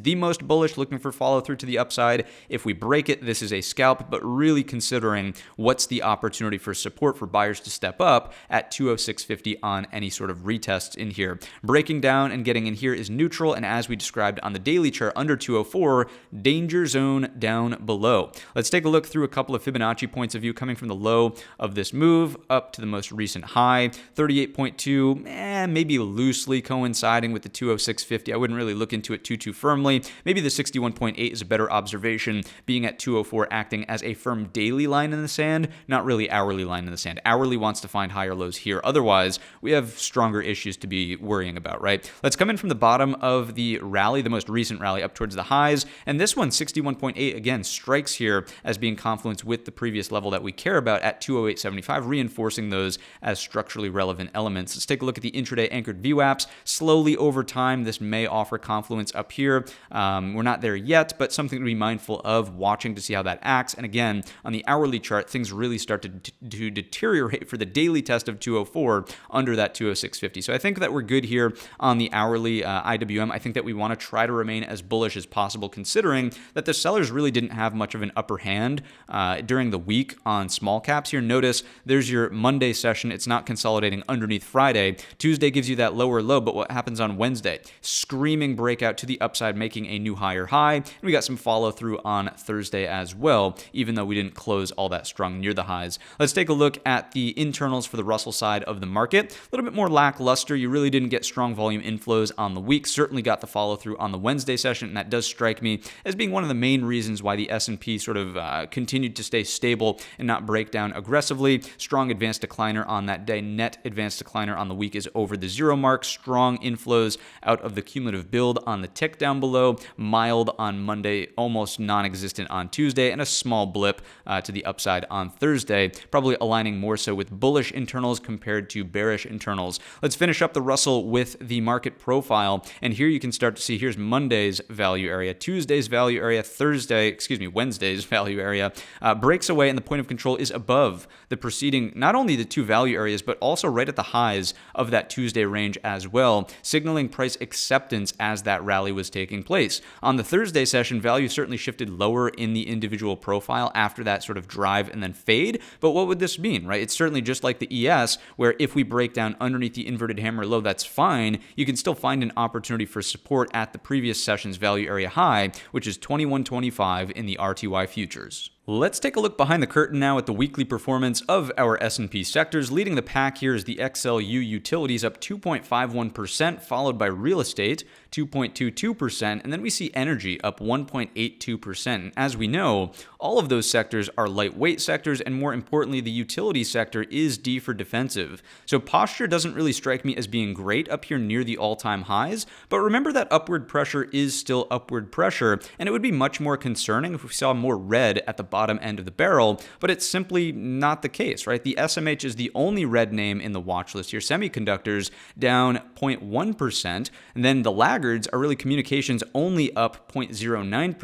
the most bullish, looking for follow through to the upside. If we break it, this is a scalp, but really considering what's the opportunity for support for buyers to step up at 206.50 on any sort of retests in here. Breaking down and getting in here is neutral, and as we described on the daily chart under 204, danger zone down below. Let's take a look through a couple of Fibonacci points of view coming from the low of this move up to the most recent high, 38.2, maybe loosely coinciding with the 206.50. I wouldn't really look into it too firmly. Maybe the 61.8 is a better observation, being at 204 acting as a firm daily line in the sand, not really hourly line in the sand. Hourly wants to find higher lows here. Otherwise, we have stronger issues to be worrying about, right? Let's come in from the bottom of the rally, the most recent rally up towards the highs, and this one, 61.8, again, strikes here as being confluence with the previous level that we care about at 208.75, reinforcing those as structurally relevant elements. Let's take a look at the intraday anchored VWAPs. Slowly over time, this may offer confluence up here. We're not there yet, but something to be mindful of, watching to see how that acts. And again, on the hourly chart, things really start to deteriorate for the daily test of 204 under that 206.50. So I think that we're good here on the hourly IWM. I think that we want to try to remain as bullish as possible, considering that the sellers really didn't have much of an upper hand during the week on small caps here. Notice there's your Monday session. It's not consolidating underneath Friday. Tuesday gives you that lower low, but what happens on Wednesday? Screaming breakout to the upside, making a new higher high. And we got some follow through on Thursday as well, even though we didn't close all that strong near the highs. Let's take a look at the internals for the Russell side of the market. A little bit more lackluster. You really didn't get strong volume inflows on the week. Certainly got the follow through on the Wednesday session, and that does strike me as being one of the main reasons why the S&P sort of continued to stay stable and not break down aggressively. Strong advanced decliner on that day. Net advanced decliner on the week is over the zero mark. Strong inflows out of the cumulative build on the tick down below. Mild on Monday, almost non-existent on Tuesday, and a small blip to the upside on Thursday, probably aligning more so with bullish internals compared to bearish internals. Let's finish up the Russell with the market profile, and here you can start to see here's Monday's value area, Tuesday's value area, Wednesday's value area breaks away, and the point of control is above the preceding, not only the two value areas, but also right at the highs of that Tuesday range as well, signaling price acceptance as that rally was taking place. On the Thursday session, value certainly shifted lower in the individual profile after that sort of drive and then fade, but what would this mean, right? It's certainly just like the ES, where if we break down underneath the inverted hammer low, that's fine. You can still find an opportunity for support at the previous session's value area high, which is 21.25 in the RTY futures. Let's take a look behind the curtain now at the weekly performance of our S&P sectors. Leading the pack here is the XLU Utilities up 2.51%, followed by real estate 2.22%, and then we see energy up 1.82%. And as we know, all of those sectors are lightweight sectors, and more importantly, the utility sector is D for defensive. So posture doesn't really strike me as being great up here near the all-time highs, but remember that upward pressure is still upward pressure, and it would be much more concerning if we saw more red at the bottom end of the barrel, but it's simply not the case, right? The SMH is the only red name in the watch list here. Semiconductors down 0.1%, and then the laggards are really communications only up 0.09%,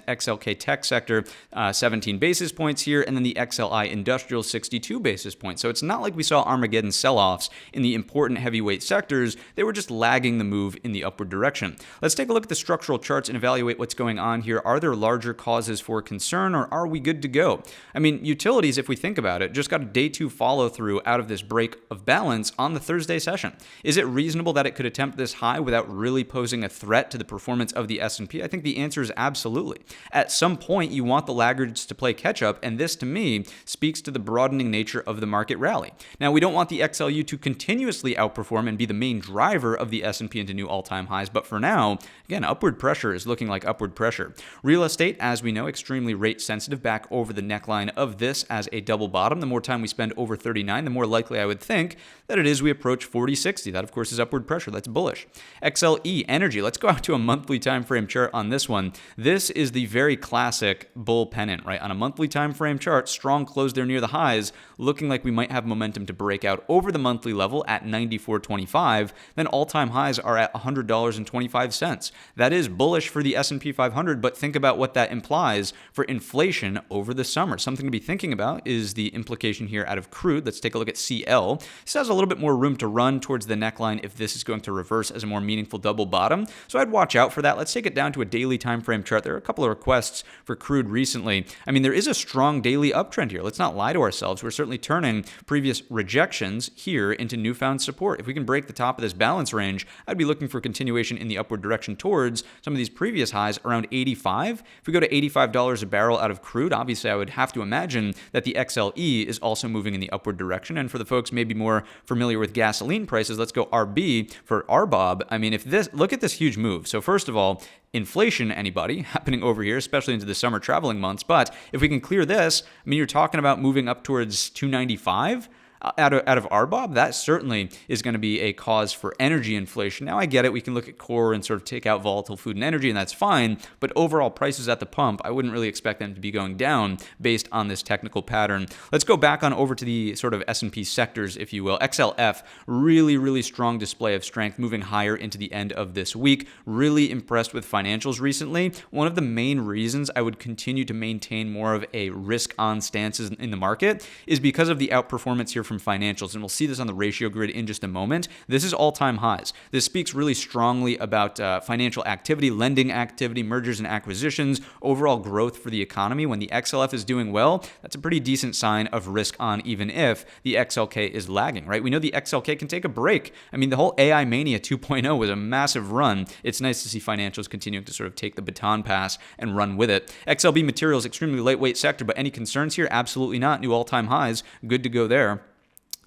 XLK tech sector 17 basis points here, and then the XLI industrial 62 basis points. So it's not like we saw Armageddon sell-offs in the important heavyweight sectors. They were just lagging the move in the upward direction. Let's take a look at the structural charts and evaluate what's going on here. Are there larger causes for concern, or are we good to go? I mean, utilities, if we think about it, just got a day two follow through out of this break of balance on the Thursday session. Is it reasonable that it could attempt this high without really posing a threat to the performance of the S&P? I think the answer is absolutely. At some point, you want the laggards to play catch up, and this to me speaks to the broadening nature of the market rally. Now, we don't want the XLU to continuously outperform and be the main driver of the S&P into new all-time highs, but for now, again, upward pressure is looking like upward pressure. Real estate, as we know, extremely rate sensitive, back over the neckline of this as a double bottom. The more time we spend over 39, the more likely I would think that it is we approach 40.60. That, of course, is upward pressure. That's bullish. XLE, energy. Let's go out to a monthly time frame chart on this one. This is the very classic bull pennant, right? On a monthly time frame chart, strong close there near the highs, looking like we might have momentum to break out over the monthly level at 94.25. Then all-time highs are at $100.25. That is bullish for the S&P 500, but think about what that implies for inflation over the summer. Something to be thinking about is the implication here out of crude. Let's take a look at CL. This has a little bit more room to run towards the neckline if this is going to reverse as a more meaningful double bottom. So I'd watch out for that. Let's take it down to a daily time frame chart. There are a couple of requests for crude recently. I mean, there is a strong daily uptrend here. Let's not lie to ourselves. We're certainly turning previous rejections here into newfound support. If we can break the top of this balance range, I'd be looking for continuation in the upward direction towards some of these previous highs around 85. If we go to $85 a barrel out of crude, obviously I would have to imagine that the XLE is also moving in the upward direction. And for the folks maybe more familiar with gasoline prices, let's go RB for RBOB. I mean, look at this huge move. So first of all, inflation, anybody, happening over here, especially into the summer traveling months. But if we can clear this, I mean, you're talking about moving up towards 295. Out of RBOB, that certainly is going to be a cause for energy inflation. Now, I get it. We can look at core and sort of take out volatile food and energy, and that's fine. But overall prices at the pump, I wouldn't really expect them to be going down based on this technical pattern. Let's go back on over to the sort of S&P sectors, if you will. XLF, really, really strong display of strength, moving higher into the end of this week. Really impressed with financials recently. One of the main reasons I would continue to maintain more of a risk-on stance in the market is because of the outperformance here from financials, and we'll see this on the ratio grid in just a moment. This is all-time highs. This speaks really strongly about financial activity, lending activity, mergers and acquisitions, overall growth for the economy. When the XLF is doing well, that's a pretty decent sign of risk on, even if the XLK is lagging, right? We know the XLK can take a break. I mean, the whole AI Mania 2.0 was a massive run. It's nice to see financials continuing to sort of take the baton pass and run with it. XLB Materials, extremely lightweight sector, but any concerns here? Absolutely not. New all-time highs. Good to go there.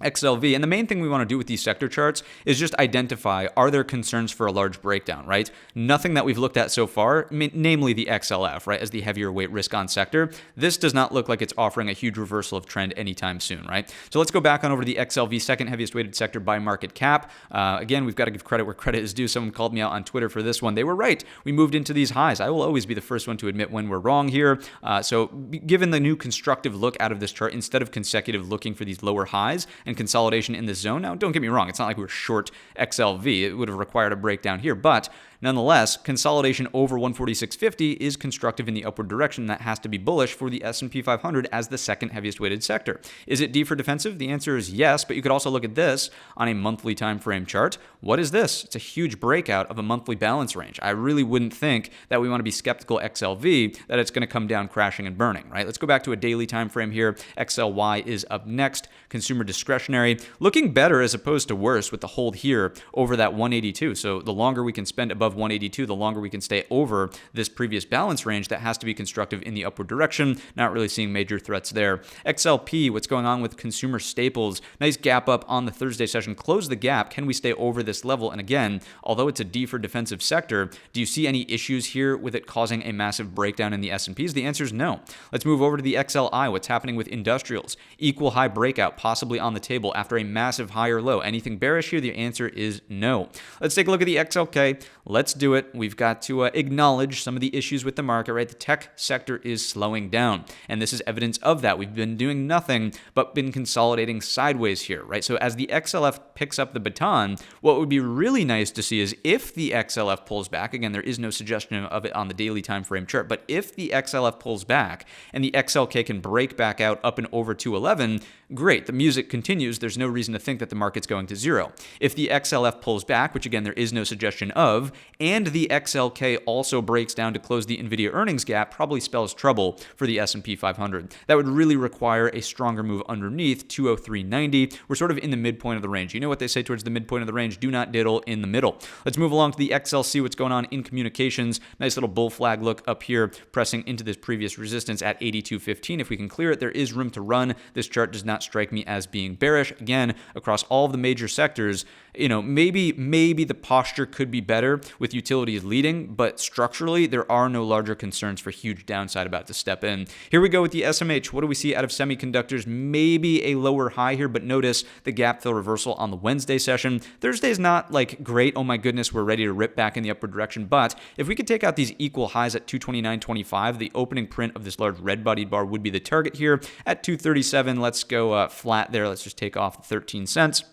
XLV. And the main thing we want to do with these sector charts is just identify, are there concerns for a large breakdown, right? Nothing that we've looked at so far, namely the XLF, right, as the heavier weight risk on sector. This does not look like it's offering a huge reversal of trend anytime soon, right? So let's go back on over to the XLV, second heaviest weighted sector by market cap. Again, we've got to give credit where credit is due. Someone called me out on Twitter for this one. They were right. We moved into these highs. I will always be the first one to admit when we're wrong here. So given the new constructive look out of this chart, instead of consecutive looking for these lower highs and consolidation in this zone. Now, don't get me wrong. It's not like we were short XLV. It would have required a breakdown here, but nonetheless, consolidation over 146.50 is constructive in the upward direction. That has to be bullish for the S&P 500 as the second heaviest weighted sector. Is it D for defensive? The answer is yes, but you could also look at this on a monthly time frame chart. What is this? It's a huge breakout of a monthly balance range. I really wouldn't think that we want to be skeptical XLV that it's going to come down crashing and burning, right? Let's go back to a daily time frame here. XLY is up next. Consumer discretionary looking better as opposed to worse with the hold here over that 182. So the longer we can spend above 182, the longer we can stay over this previous balance range. That has to be constructive in the upward direction. Not really seeing major threats there. XLP, what's going on with consumer staples? Nice gap up on the Thursday session. Close the gap. Can we stay over this level? And again, although it's a D for defensive sector, do you see any issues here with it causing a massive breakdown in the S&Ps? The answer is no. Let's move over to the XLI. What's happening with industrials? Equal high breakout possibly on the table after a massive higher low. Anything bearish here? The answer is no. Let's take a look at the XLK. Let's do it. We've got to acknowledge some of the issues with the market, right? The tech sector is slowing down, and this is evidence of that. We've been doing nothing but been consolidating sideways here, right? So as the XLF picks up the baton, what would be really nice to see is if the XLF pulls back, again, there is no suggestion of it on the daily time frame chart, but if the XLF pulls back and the XLK can break back out up and over 211, great. The music continues. There's no reason to think that the market's going to zero. If the XLF pulls back, which again, there is no suggestion of, and the XLK also breaks down to close the NVIDIA earnings gap, probably spells trouble for the S&P 500. That would really require a stronger move underneath 203.90. We're sort of in the midpoint of the range. You know what they say towards the midpoint of the range? Do not diddle in the middle. Let's move along to the XLC. What's going on in communications? Nice little bull flag look up here, pressing into this previous resistance at 82.15. If we can clear it, there is room to run. This chart does not strike me as being bearish again across all of the major sectors. Maybe the posture could be better with utilities leading, but structurally there are no larger concerns for huge downside about to step in. Here we go with the SMH. What do we see out of semiconductors? Maybe a lower high here, but notice the gap fill reversal on the Wednesday session. Thursday's not like great. Oh my goodness, we're ready to rip back in the upward direction. But if we could take out these equal highs at 229.25, the opening print of this large red-bodied bar would be the target here at 237. Let's go flat there. Let's just take off the 13 cents.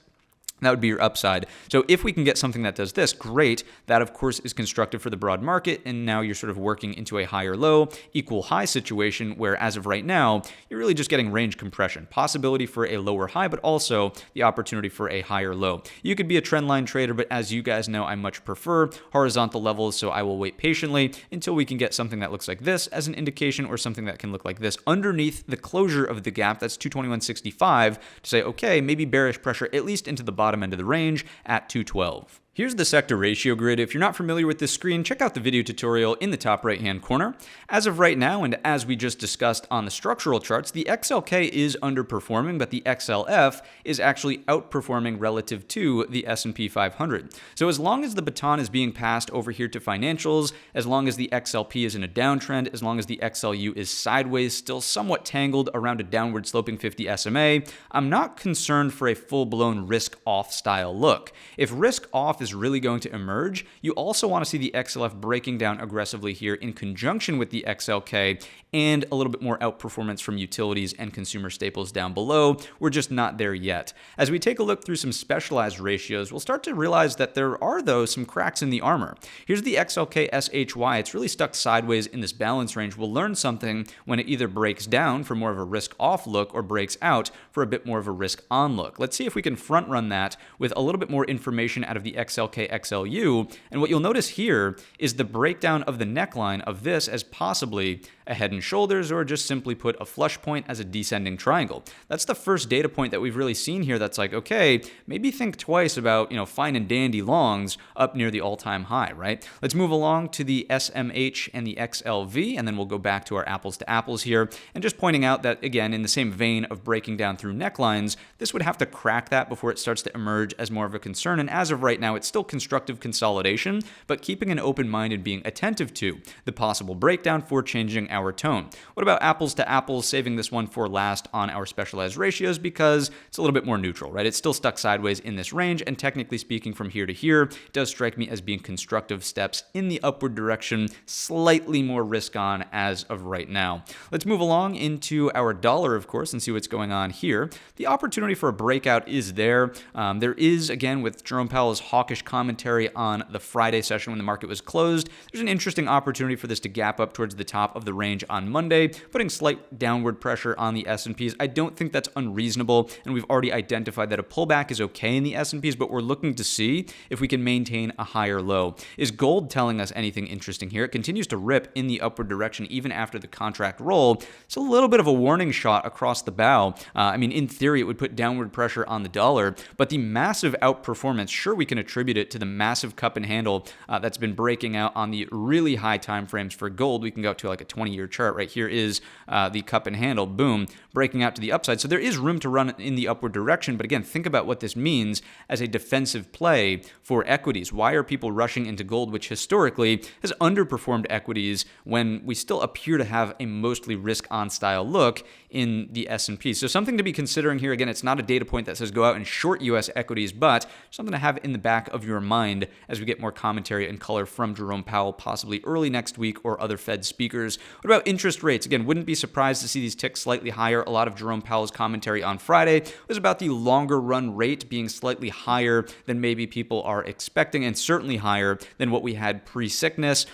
That would be your upside. So if we can get something that does this, great. That, of course, is constructive for the broad market, and now you're sort of working into a higher low, equal high situation where, as of right now, you're really just getting range compression. Possibility for a lower high, but also the opportunity for a higher low. You could be a trend line trader, but as you guys know, I much prefer horizontal levels, so I will wait patiently until we can get something that looks like this as an indication, or something that can look like this underneath the closure of the gap. That's 221.65 to say, okay, maybe bearish pressure at least into the bottom end of the range at 212. Here's the sector ratio grid. If you're not familiar with this screen, check out the video tutorial in the top right-hand corner. As of right now, and as we just discussed on the structural charts, the XLK is underperforming, but the XLF is actually outperforming relative to the S&P 500. So as long as the baton is being passed over here to financials, as long as the XLP is in a downtrend, as long as the XLU is sideways, still somewhat tangled around a downward sloping 50 SMA, I'm not concerned for a full-blown risk-off style look. If risk-off is really going to emerge, you also want to see the XLF breaking down aggressively here in conjunction with the XLK and a little bit more outperformance from utilities and consumer staples down below. We're just not there yet. As we take a look through some specialized ratios, we'll start to realize that there are, though, some cracks in the armor. Here's the XLK SHY. It's really stuck sideways in this balance range. We'll learn something when it either breaks down for more of a risk-off look or breaks out for a bit more of a risk-on look. Let's see if we can front-run that with a little bit more information out of the XLK XLU. And what you'll notice here is the breakdown of the neckline of this as possibly a head and shoulders, or just simply put a flush point as a descending triangle. That's the first data point that we've really seen here that's like, okay, maybe think twice about, fine and dandy longs up near the all-time high, right? Let's move along to the SMH and the XLV, and then we'll go back to our apples to apples here, and just pointing out that, again, in the same vein of breaking down through necklines, this would have to crack that before it starts to emerge as more of a concern, and as of right now, it's still constructive consolidation, but keeping an open mind and being attentive to the possible breakdown for changing our tone. What about apples to apples, saving this one for last on our specialized ratios because it's a little bit more neutral, right? It's still stuck sideways in this range, and technically speaking from here to here, it does strike me as being constructive steps in the upward direction, slightly more risk on as of right now. Let's move along into our dollar, of course, and see what's going on here. The opportunity for a breakout is there. There is, again, with Jerome Powell's hawkish commentary on the Friday session when the market was closed, there's an interesting opportunity for this to gap up towards the top of the range on Monday, putting slight downward pressure on the S&Ps. I don't think that's unreasonable, and we've already identified that a pullback is okay in the S&Ps, but we're looking to see if we can maintain a higher low. Is gold telling us anything interesting here? It continues to rip in the upward direction even after the contract roll. It's a little bit of a warning shot across the bow. In theory, it would put downward pressure on the dollar, but the massive outperformance, sure, we can attribute it to the massive cup and handle that's been breaking out on the really high time frames for gold. We can go up to like a 20-year chart. Right here is the cup and handle, boom, breaking out to the upside. So there is room to run in the upward direction. But again, think about what this means as a defensive play for equities. Why are people rushing into gold, which historically has underperformed equities when we still appear to have a mostly risk-on style look in the S&P? So something to be considering here. Again, it's not a data point that says go out and short U.S. equities, but something to have in the back of your mind as we get more commentary and color from Jerome Powell, possibly early next week, or other Fed speakers. What about interest rates? Again, wouldn't be surprised to see these tick slightly higher. A lot of Jerome Powell's commentary on Friday was about the longer run rate being slightly higher than maybe people are expecting, and certainly higher than what we had pre-sickness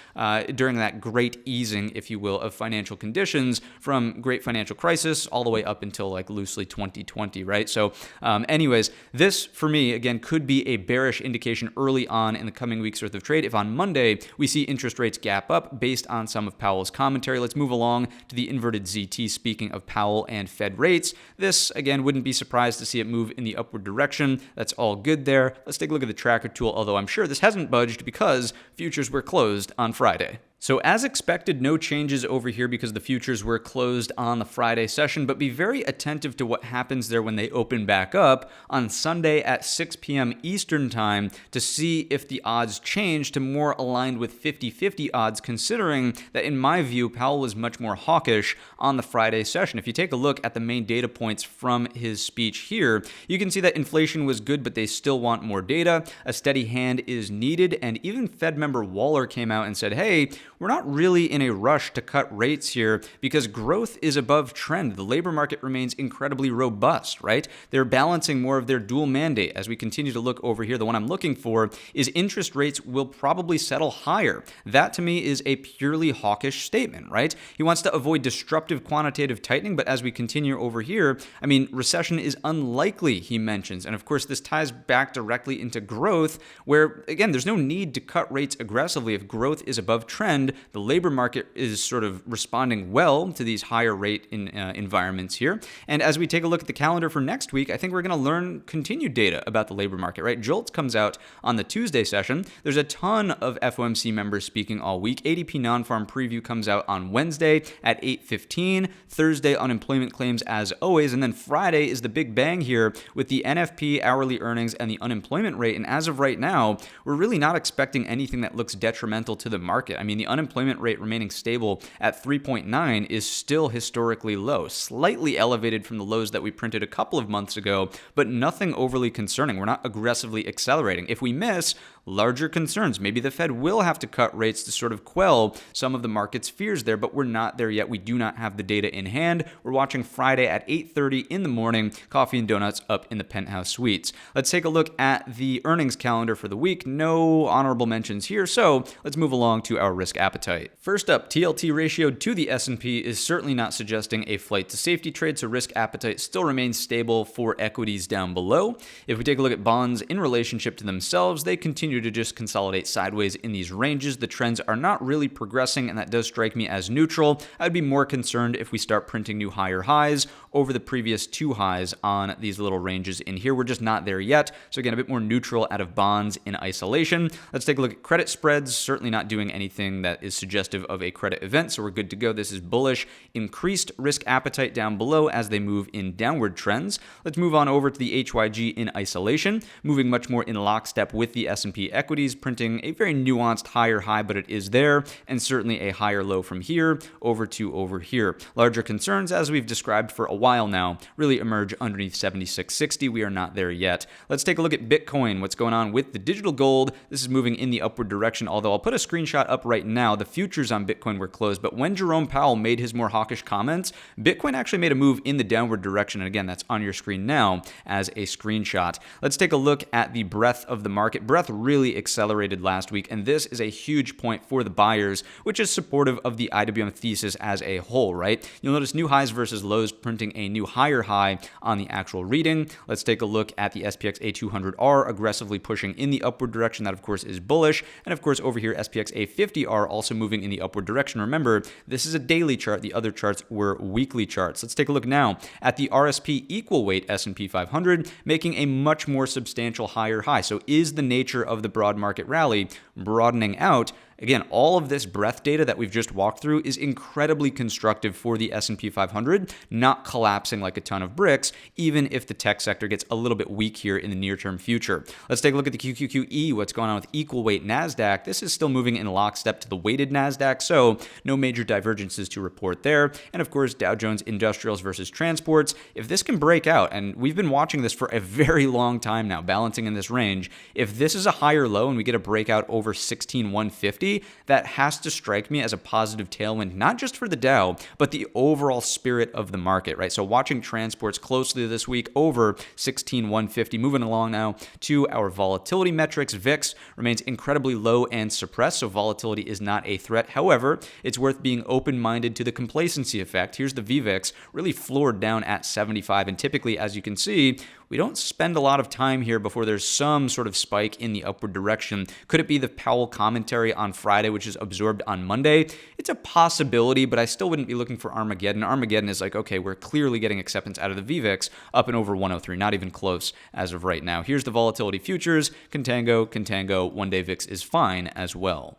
during that great easing, if you will, of financial conditions from great financial crisis all the way up until like loosely 2020, right? So anyways, this for me, again, could be a bearish indication early on in the coming weeks worth of trade. If on Monday we see interest rates gap up based on some of Powell's commentary, let's move along to the inverted ZT. Speaking of Powell and Fed rates, this, again, wouldn't be surprised to see it move in the upward direction. That's all good there. Let's take a look at the tracker tool, although I'm sure this hasn't budged because futures were closed on Friday. So as expected, no changes over here because the futures were closed on the Friday session, but be very attentive to what happens there when they open back up on Sunday at 6 p.m. Eastern time to see if the odds change to more aligned with 50-50 odds, considering that in my view, Powell was much more hawkish on the Friday session. If you take a look at the main data points from his speech here, you can see that inflation was good, but they still want more data. A steady hand is needed, and even Fed member Waller came out and said, hey, we're not really in a rush to cut rates here because growth is above trend. The labor market remains incredibly robust, right? They're balancing more of their dual mandate. As we continue to look over here, the one I'm looking for is interest rates will probably settle higher. That to me is a purely hawkish statement, right? He wants to avoid disruptive quantitative tightening, but as we continue over here, I mean, recession is unlikely, he mentions. And of course, this ties back directly into growth, where again, there's no need to cut rates aggressively if growth is above trend. The labor market is sort of responding well to these higher rate environments here. And as we take a look at the calendar for next week, I think we're going to learn continued data about the labor market, right? JOLTS comes out on the Tuesday session. There's a ton of FOMC members speaking all week. ADP non-farm preview comes out on Wednesday at 8:15. Thursday, unemployment claims as always. And then Friday is the big bang here with the NFP hourly earnings and the unemployment rate. And as of right now, we're really not expecting anything that looks detrimental to the market. I mean, the unemployment rate remaining stable at 3.9 is still historically low, slightly elevated from the lows that we printed a couple of months ago, but nothing overly concerning. We're not aggressively accelerating. If we miss, larger concerns. Maybe the Fed will have to cut rates to sort of quell some of the market's fears there, but we're not there yet. We do not have the data in hand. We're watching Friday at 8:30 in the morning, coffee and donuts up in the penthouse suites. Let's take a look at the earnings calendar for the week. No honorable mentions here, so let's move along to our risk appetite. First up, TLT ratio to the S&P is certainly not suggesting a flight to safety trade, so risk appetite still remains stable for equities down below. If we take a look at bonds in relationship to themselves, they continue to just consolidate sideways in these ranges. The trends are not really progressing, and that does strike me as neutral. I'd be more concerned if we start printing new higher highs over the previous two highs on these little ranges in here. We're just not there yet. So again, a bit more neutral out of bonds in isolation. Let's take a look at credit spreads. Certainly not doing anything that is suggestive of a credit event, so we're good to go. This is bullish. Increased risk appetite down below as they move in downward trends. Let's move on over to the HYG in isolation, moving much more in lockstep with the S&P equities, printing a very nuanced higher high, but it is there, and certainly a higher low from here over to over here. Larger concerns, as we've described for a while now, really emerge underneath 76.60. We are not there yet. Let's take a look at Bitcoin. What's going on with the digital gold? This is moving in the upward direction, although I'll put a screenshot up right now. The futures on Bitcoin were closed, but when Jerome Powell made his more hawkish comments, Bitcoin actually made a move in the downward direction. And again, that's on your screen now as a screenshot. Let's take a look at the breadth of the market. Breadth really accelerated last week, and this is a huge point for the buyers, which is supportive of the IWM thesis as a whole, right? You'll notice new highs versus lows printing a new higher high on the actual reading. Let's take a look at the SPX A200R aggressively pushing in the upward direction. That, of course, is bullish. And of course, over here, SPX A50R also moving in the upward direction. Remember, this is a daily chart. The other charts were weekly charts. Let's take a look now at the RSP equal weight S&P 500, making a much more substantial higher high. So is the nature of the broad market rally broadening out? Again, all of this breadth data that we've just walked through is incredibly constructive for the S&P 500, not collapsing like a ton of bricks, even if the tech sector gets a little bit weak here in the near-term future. Let's take a look at the QQQE, what's going on with equal weight NASDAQ. This is still moving in lockstep to the weighted NASDAQ, so no major divergences to report there. And of course, Dow Jones Industrials versus Transports. If this can break out, and we've been watching this for a very long time now, balancing in this range, if this is a higher low and we get a breakout over 16,150, that has to strike me as a positive tailwind, not just for the Dow, but the overall spirit of the market, right? So watching transports closely this week over 16,150. Moving along now to our volatility metrics. VIX remains incredibly low and suppressed, so volatility is not a threat. However, it's worth being open-minded to the complacency effect. Here's the VVIX, really floored down at 75, and typically, as you can see, we don't spend a lot of time here before there's some sort of spike in the upward direction. Could it be the Powell commentary on Friday, which is absorbed on Monday? It's a possibility, but I still wouldn't be looking for Armageddon. Armageddon is like, okay, we're clearly getting acceptance out of the VVIX up and over 103, not even close as of right now. Here's the volatility futures. Contango, one-day VIX is fine as well.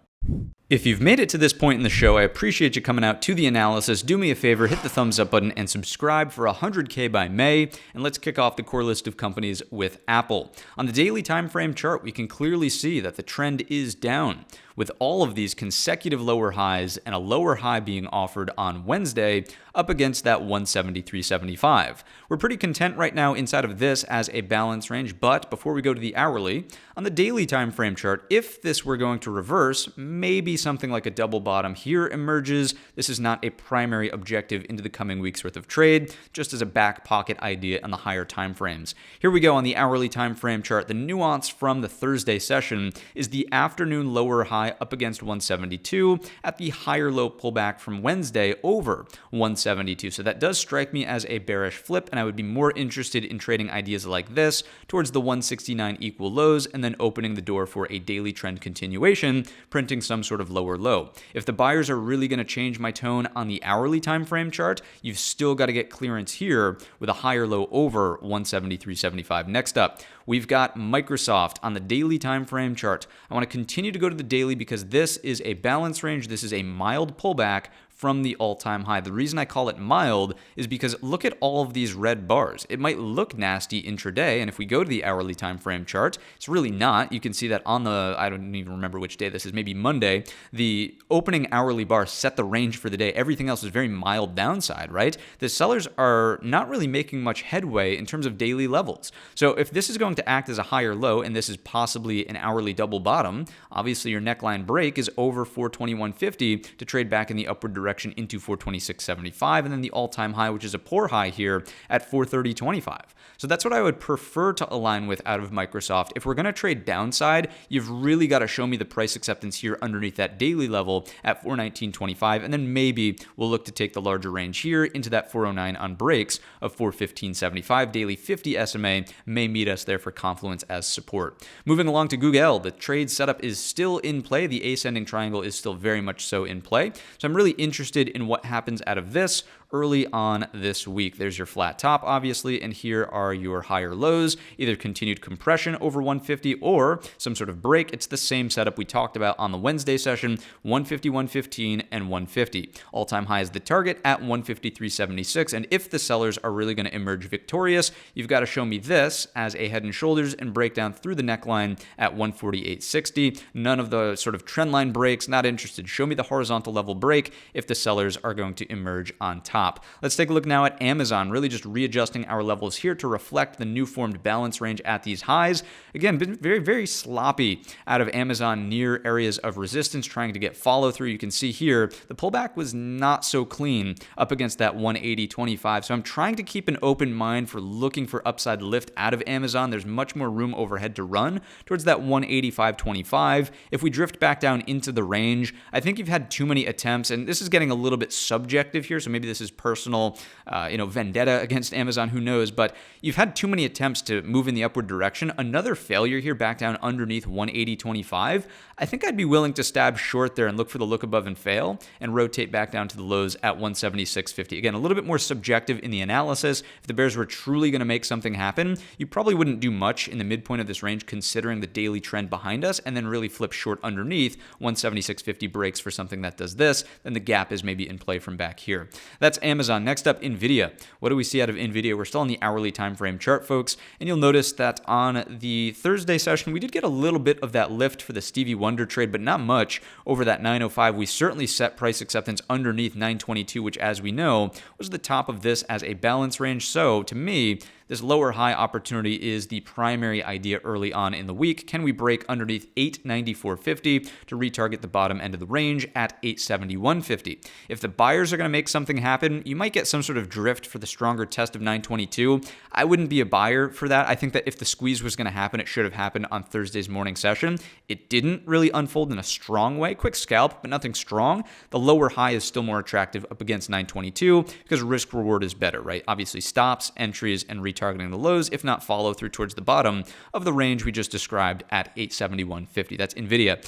If you've made it to this point in the show, I appreciate you coming out to the analysis. Do me a favor, hit the thumbs up button and subscribe for 100K by May. And let's kick off the core list of companies with Apple. On the daily time frame chart, we can clearly see that the trend is down, with all of these consecutive lower highs and a lower high being offered on Wednesday up against that 173.75. We're pretty content right now inside of this as a balance range, but before we go to the hourly, on the daily time frame chart, if this were going to reverse, maybe something like a double bottom here emerges. This is not a primary objective into the coming weeks worth of trade, just as a back pocket idea on the higher time frames. Here we go on the hourly time frame chart. The nuance from the Thursday session is the afternoon lower high up against 172 at the higher low pullback from Wednesday over 172. So that does strike me as a bearish flip, and I would be more interested in trading ideas like this towards the 169 equal lows and then opening the door for a daily trend continuation, printing some sort of lower low. If the buyers are really going to change my tone on the hourly time frame chart, you've still got to get clearance here with a higher low over 173.75. Next up, we've got Microsoft on the daily time frame chart. I want to continue to go to the daily because this is a balance range. This is a mild pullback from the all-time high. The reason I call it mild is because look at all of these red bars. It might look nasty intraday, and if we go to the hourly time frame chart, it's really not. You can see that on the, I don't even remember which day this is, maybe Monday, the opening hourly bar set the range for the day. Everything else is very mild downside, right? The sellers are not really making much headway in terms of daily levels. So if this is going to act as a higher low, and this is possibly an hourly double bottom, obviously your neckline break is over 421.50 to trade back in the upward direction into 426.75, and then the all-time high, which is a poor high here at 430.25. So that's what I would prefer to align with out of Microsoft. If we're going to trade downside, you've really got to show me the price acceptance here underneath that daily level at 419.25, and then maybe we'll look to take the larger range here into that 409 on breaks of 415.75. Daily 50 SMA may meet us there for confluence as support. Moving along to Google, the trade setup is still in play. The ascending triangle is still very much so in play. So I'm really interested in what happens out of this early on this week. There's your flat top, obviously, and here are your higher lows, either continued compression over 150 or some sort of break. It's the same setup we talked about on the Wednesday session, 150, 115, and 150. All-time high is the target at 153.76, and if the sellers are really going to emerge victorious, you've got to show me this as a head and shoulders and breakdown through the neckline at 148.60. None of the sort of trend line breaks, not interested. Show me the horizontal level break if the sellers are going to emerge on top. Let's take a look now at Amazon, really just readjusting our levels here to reflect the new formed balance range at these highs. Again, been very, very sloppy out of Amazon near areas of resistance, trying to get follow through. You can see here, the pullback was not so clean up against that 180.25. So I'm trying to keep an open mind for looking for upside lift out of Amazon. There's much more room overhead to run towards that 185.25. If we drift back down into the range, I think you've had too many attempts, and this is getting a little bit subjective here, so maybe this is personal, vendetta against Amazon, who knows, but you've had too many attempts to move in the upward direction. Another failure here back down underneath 180.25. I think I'd be willing to stab short there and look for the look above and fail and rotate back down to the lows at 176.50. Again, a little bit more subjective in the analysis. If the bears were truly going to make something happen, you probably wouldn't do much in the midpoint of this range considering the daily trend behind us, and then really flip short underneath 176.50 breaks for something that does this, then the gap is maybe in play from back here. That's Amazon. Next up, NVIDIA. What do we see out of NVIDIA? We're still on the hourly time frame chart, folks, and you'll notice that on the Thursday session, we did get a little bit of that lift for the Stevie Wonder trade, but not much over that 905. We certainly set price acceptance underneath 922, which, as we know, was the top of this as a balance range. So to me, this lower high opportunity is the primary idea early on in the week. Can we break underneath 894.50 to retarget the bottom end of the range at 871.50? If the buyers are going to make something happen, you might get some sort of drift for the stronger test of 922. I wouldn't be a buyer for that. I think that if the squeeze was going to happen, it should have happened on Thursday's morning session. It didn't really unfold in a strong way. Quick scalp, but nothing strong. The lower high is still more attractive up against 922 because risk reward is better, right? Obviously stops, entries, and retargeting the lows, if not follow through towards the bottom of the range we just described at 871.50. That's NVIDIA.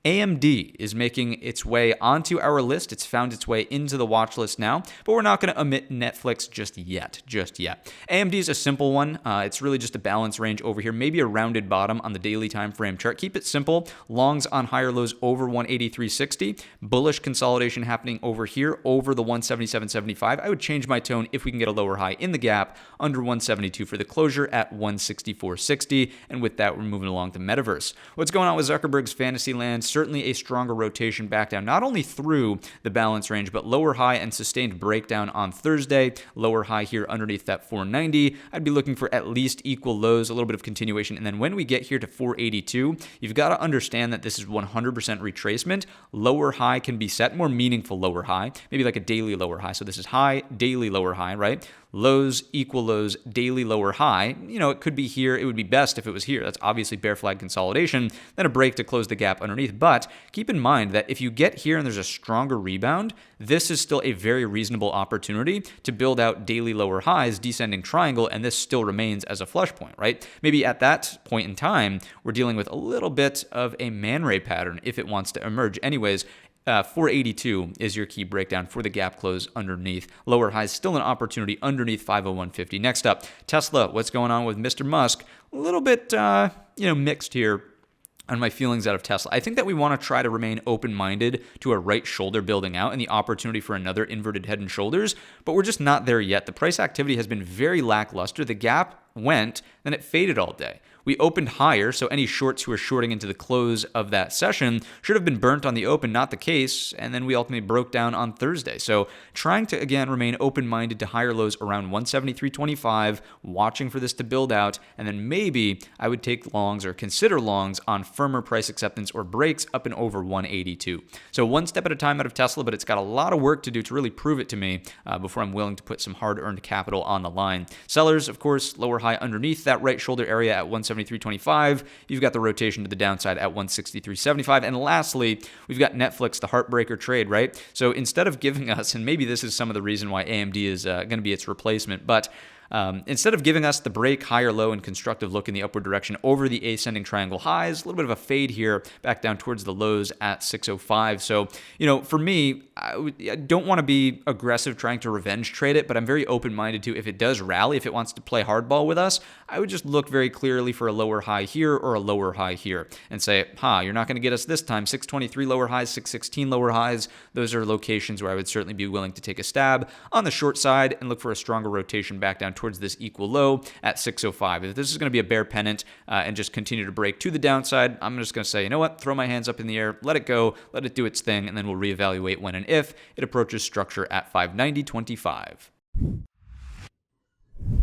AMD is making its way onto our list. It's found its way into the watch list now, but we're not going to omit Netflix just yet. AMD is a simple one. It's really just a balance range over here, maybe a rounded bottom on the daily time frame chart. Keep it simple. Longs on higher lows over 183.60. Bullish consolidation happening over here over the 177.75. I would change my tone if we can get a lower high in the gap under 172 for the closure at 164.60. And with that, we're moving along the metaverse. What's going on with Zuckerberg's Fantasyland? Certainly a stronger rotation back down, not only through the balance range, but lower high and sustained breakdown on Thursday. Lower high here underneath that 490. I'd be looking for at least equal lows, a little bit of continuation. And then when we get here to 482, you've got to understand that this is 100% retracement. Lower high can be set, more meaningful lower high, maybe like a daily lower high. So this is high, daily lower high, right? Lows, equal lows, daily lower high. It could be here. It would be best if it was here. That's obviously bear flag consolidation, then a break to close the gap underneath. But keep in mind that if you get here and there's a stronger rebound, this is still a very reasonable opportunity to build out daily lower highs, descending triangle, and this still remains as a flush point, right? Maybe at that point in time, we're dealing with a little bit of a Man Ray pattern if it wants to emerge. Anyways, 482 is your key breakdown for the gap close underneath. Lower highs, still an opportunity underneath 501.50. Next up, Tesla. What's going on with Mr. Musk? A little bit, mixed here on my feelings out of Tesla. I think that we want to try to remain open-minded to a right shoulder building out and the opportunity for another inverted head and shoulders, but we're just not there yet. The price activity has been very lackluster. The gap went, then it faded all day. We opened higher, so any shorts who are shorting into the close of that session should have been burnt on the open, not the case, and then we ultimately broke down on Thursday. So trying to, again, remain open-minded to higher lows around 173.25, watching for this to build out, and then maybe I would take longs or consider longs on firmer price acceptance or breaks up and over 182. So one step at a time out of Tesla, but it's got a lot of work to do to really prove it to me before I'm willing to put some hard-earned capital on the line. Sellers, of course, lower high underneath that right shoulder area at 173.25. You've got the rotation to the downside at 163.75. And lastly, we've got Netflix, the heartbreaker trade, right? So instead of giving us, and maybe this is some of the reason why AMD is going to be its replacement, but instead of giving us the break, higher low, and constructive look in the upward direction over the ascending triangle highs, a little bit of a fade here back down towards the lows at 605. So, for me, I don't want to be aggressive trying to revenge trade it, but I'm very open-minded to if it does rally, if it wants to play hardball with us, I would just look very clearly for a lower high here or a lower high here and say, you're not going to get us this time. 623 lower highs, 616 lower highs. Those are locations where I would certainly be willing to take a stab on the short side and look for a stronger rotation back down towards this equal low at 605. If this is going to be a bear pennant and just continue to break to the downside, I'm just going to say, you know what, throw my hands up in the air, let it go, let it do its thing, and then we'll reevaluate when and if it approaches structure at 590.25.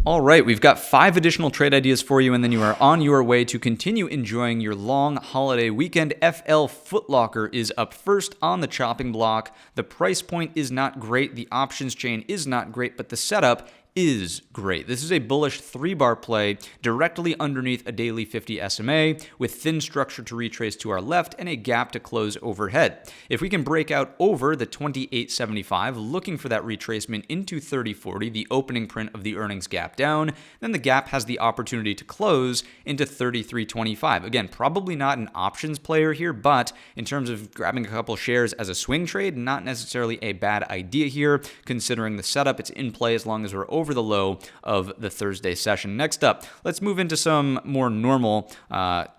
All right, we've got 5 additional trade ideas for you, and then you are on your way to continue enjoying your long holiday weekend. FL Foot Locker is up first on the chopping block. The price point is not great, the options chain is not great, but the setup is great. This is a bullish 3-bar play directly underneath a daily 50 SMA with thin structure to retrace to our left and a gap to close overhead. If we can break out over the 2875, looking for that retracement into 3040, the opening print of the earnings gap down, then the gap has the opportunity to close into 3325. Again, probably not an options player here, but in terms of grabbing a couple shares as a swing trade, not necessarily a bad idea here, considering the setup. It's in play as long as we're over the low of the Thursday session. Next up, let's move into some more normal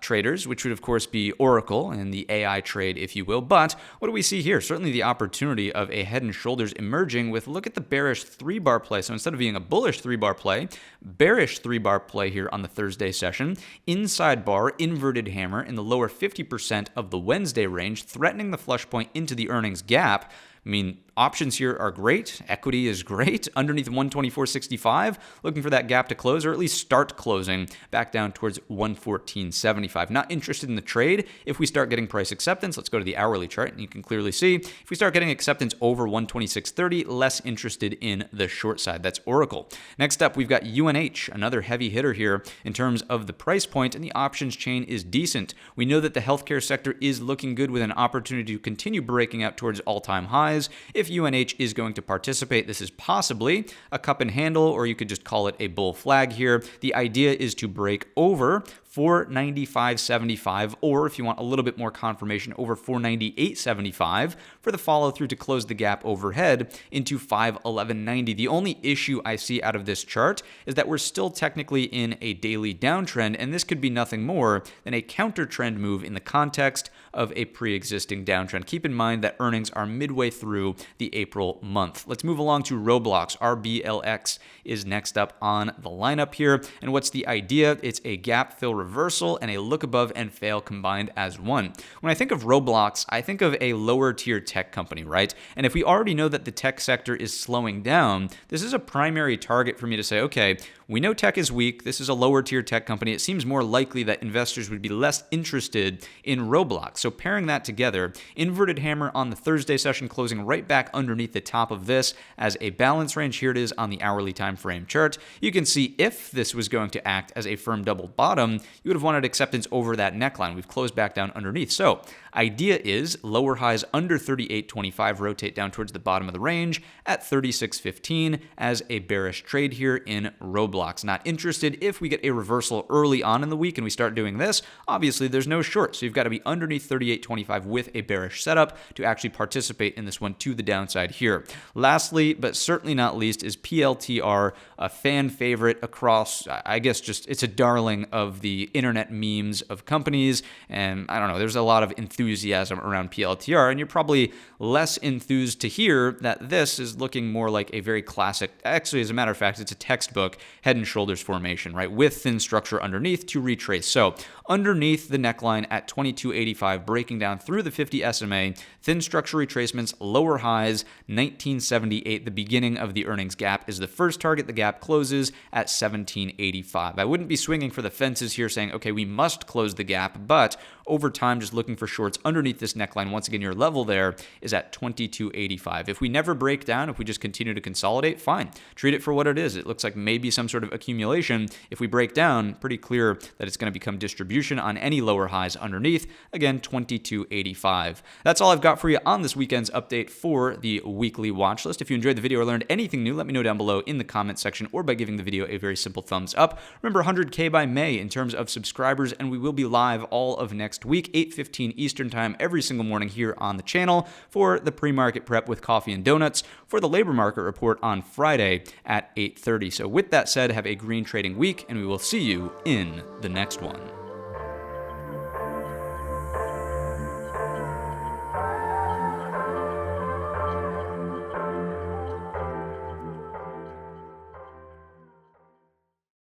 traders, which would of course be Oracle and the AI trade, if you will. But what do we see here? Certainly the opportunity of a head and shoulders emerging with, look at the bearish 3-bar play. So instead of being a bullish 3-bar play, bearish 3-bar play here on the Thursday session. Inside bar, inverted hammer in the lower 50% of the Wednesday range, threatening the flush point into the earnings gap. I mean, options here are great. Equity is great. Underneath 124.65, looking for that gap to close or at least start closing back down towards 114.75. Not interested in the trade. If we start getting price acceptance, let's go to the hourly chart and you can clearly see if we start getting acceptance over 126.30, less interested in the short side. That's Oracle. Next up, we've got UNH, another heavy hitter here in terms of the price point, and the options chain is decent. We know that the healthcare sector is looking good with an opportunity to continue breaking out towards all-time highs. If if UNH is going to participate, this is possibly a cup and handle, or you could just call it a bull flag here. The idea is to break over 495.75, or if you want a little bit more confirmation, over 498.75 for the follow through to close the gap overhead into 511.90. The only issue I see out of this chart is that we're still technically in a daily downtrend, and this could be nothing more than a counter trend move in the context of a pre-existing downtrend. Keep in mind that earnings are midway through the April month. Let's move along to Roblox. RBLX is next up on the lineup here. And what's the idea? It's a gap fill reversal and a look above and fail combined as one. When I think of Roblox, I think of a lower tier tech company, right? And if we already know that the tech sector is slowing down, this is a primary target for me to say, okay, we know tech is weak. This is a lower tier tech company. It seems more likely that investors would be less interested in Roblox. So pairing that together, inverted hammer on the Thursday session, closing right back underneath the top of this as a balance range. Here it is on the hourly time frame chart. You can see if this was going to act as a firm double bottom, you would have wanted acceptance over that neckline. We've closed back down underneath. So idea is lower highs under 38.25, rotate down towards the bottom of the range at 36.15 as a bearish trade here in Roblox. Not interested if we get a reversal early on in the week and we start doing this. Obviously, there's no short, so you've got to be underneath 38.25 with a bearish setup to actually participate in this one to the downside here. Lastly, but certainly not least, is PLTR, a fan favorite across, I guess just it's a darling of the internet memes of companies, and I don't know, there's a lot of enthusiasm around PLTR, and you're probably less enthused to hear that this is looking more like a very classic, actually, as a matter of fact, it's a textbook head and shoulders formation, right, with thin structure underneath to retrace. So underneath the neckline at 22.85, breaking down through the 50 SMA, thin structure retracements, lower highs, 1978, the beginning of the earnings gap is the first target. The gap closes at 17.85. I wouldn't be swinging for the fences here saying, okay, we must close the gap, but over time, just looking for shorts underneath this neckline. Once again, your level there is at 22.85. If we never break down, if we just continue to consolidate, fine. Treat it for what it is. It looks like maybe some sort of accumulation. If we break down, pretty clear that it's going to become distribution on any lower highs underneath. Again, 22.85. That's all I've got for you on this weekend's update for the weekly watch list. If you enjoyed the video or learned anything new, let me know down below in the comment section or by giving the video a very simple thumbs up. Remember, 100K by May in terms of subscribers, and we will be live all of next week, 8:15 Eastern Time, every single morning here on the channel for the pre-market prep with coffee and donuts for the labor market report on Friday at 8:30. So with that said, have a green trading week, and we will see you in the next one.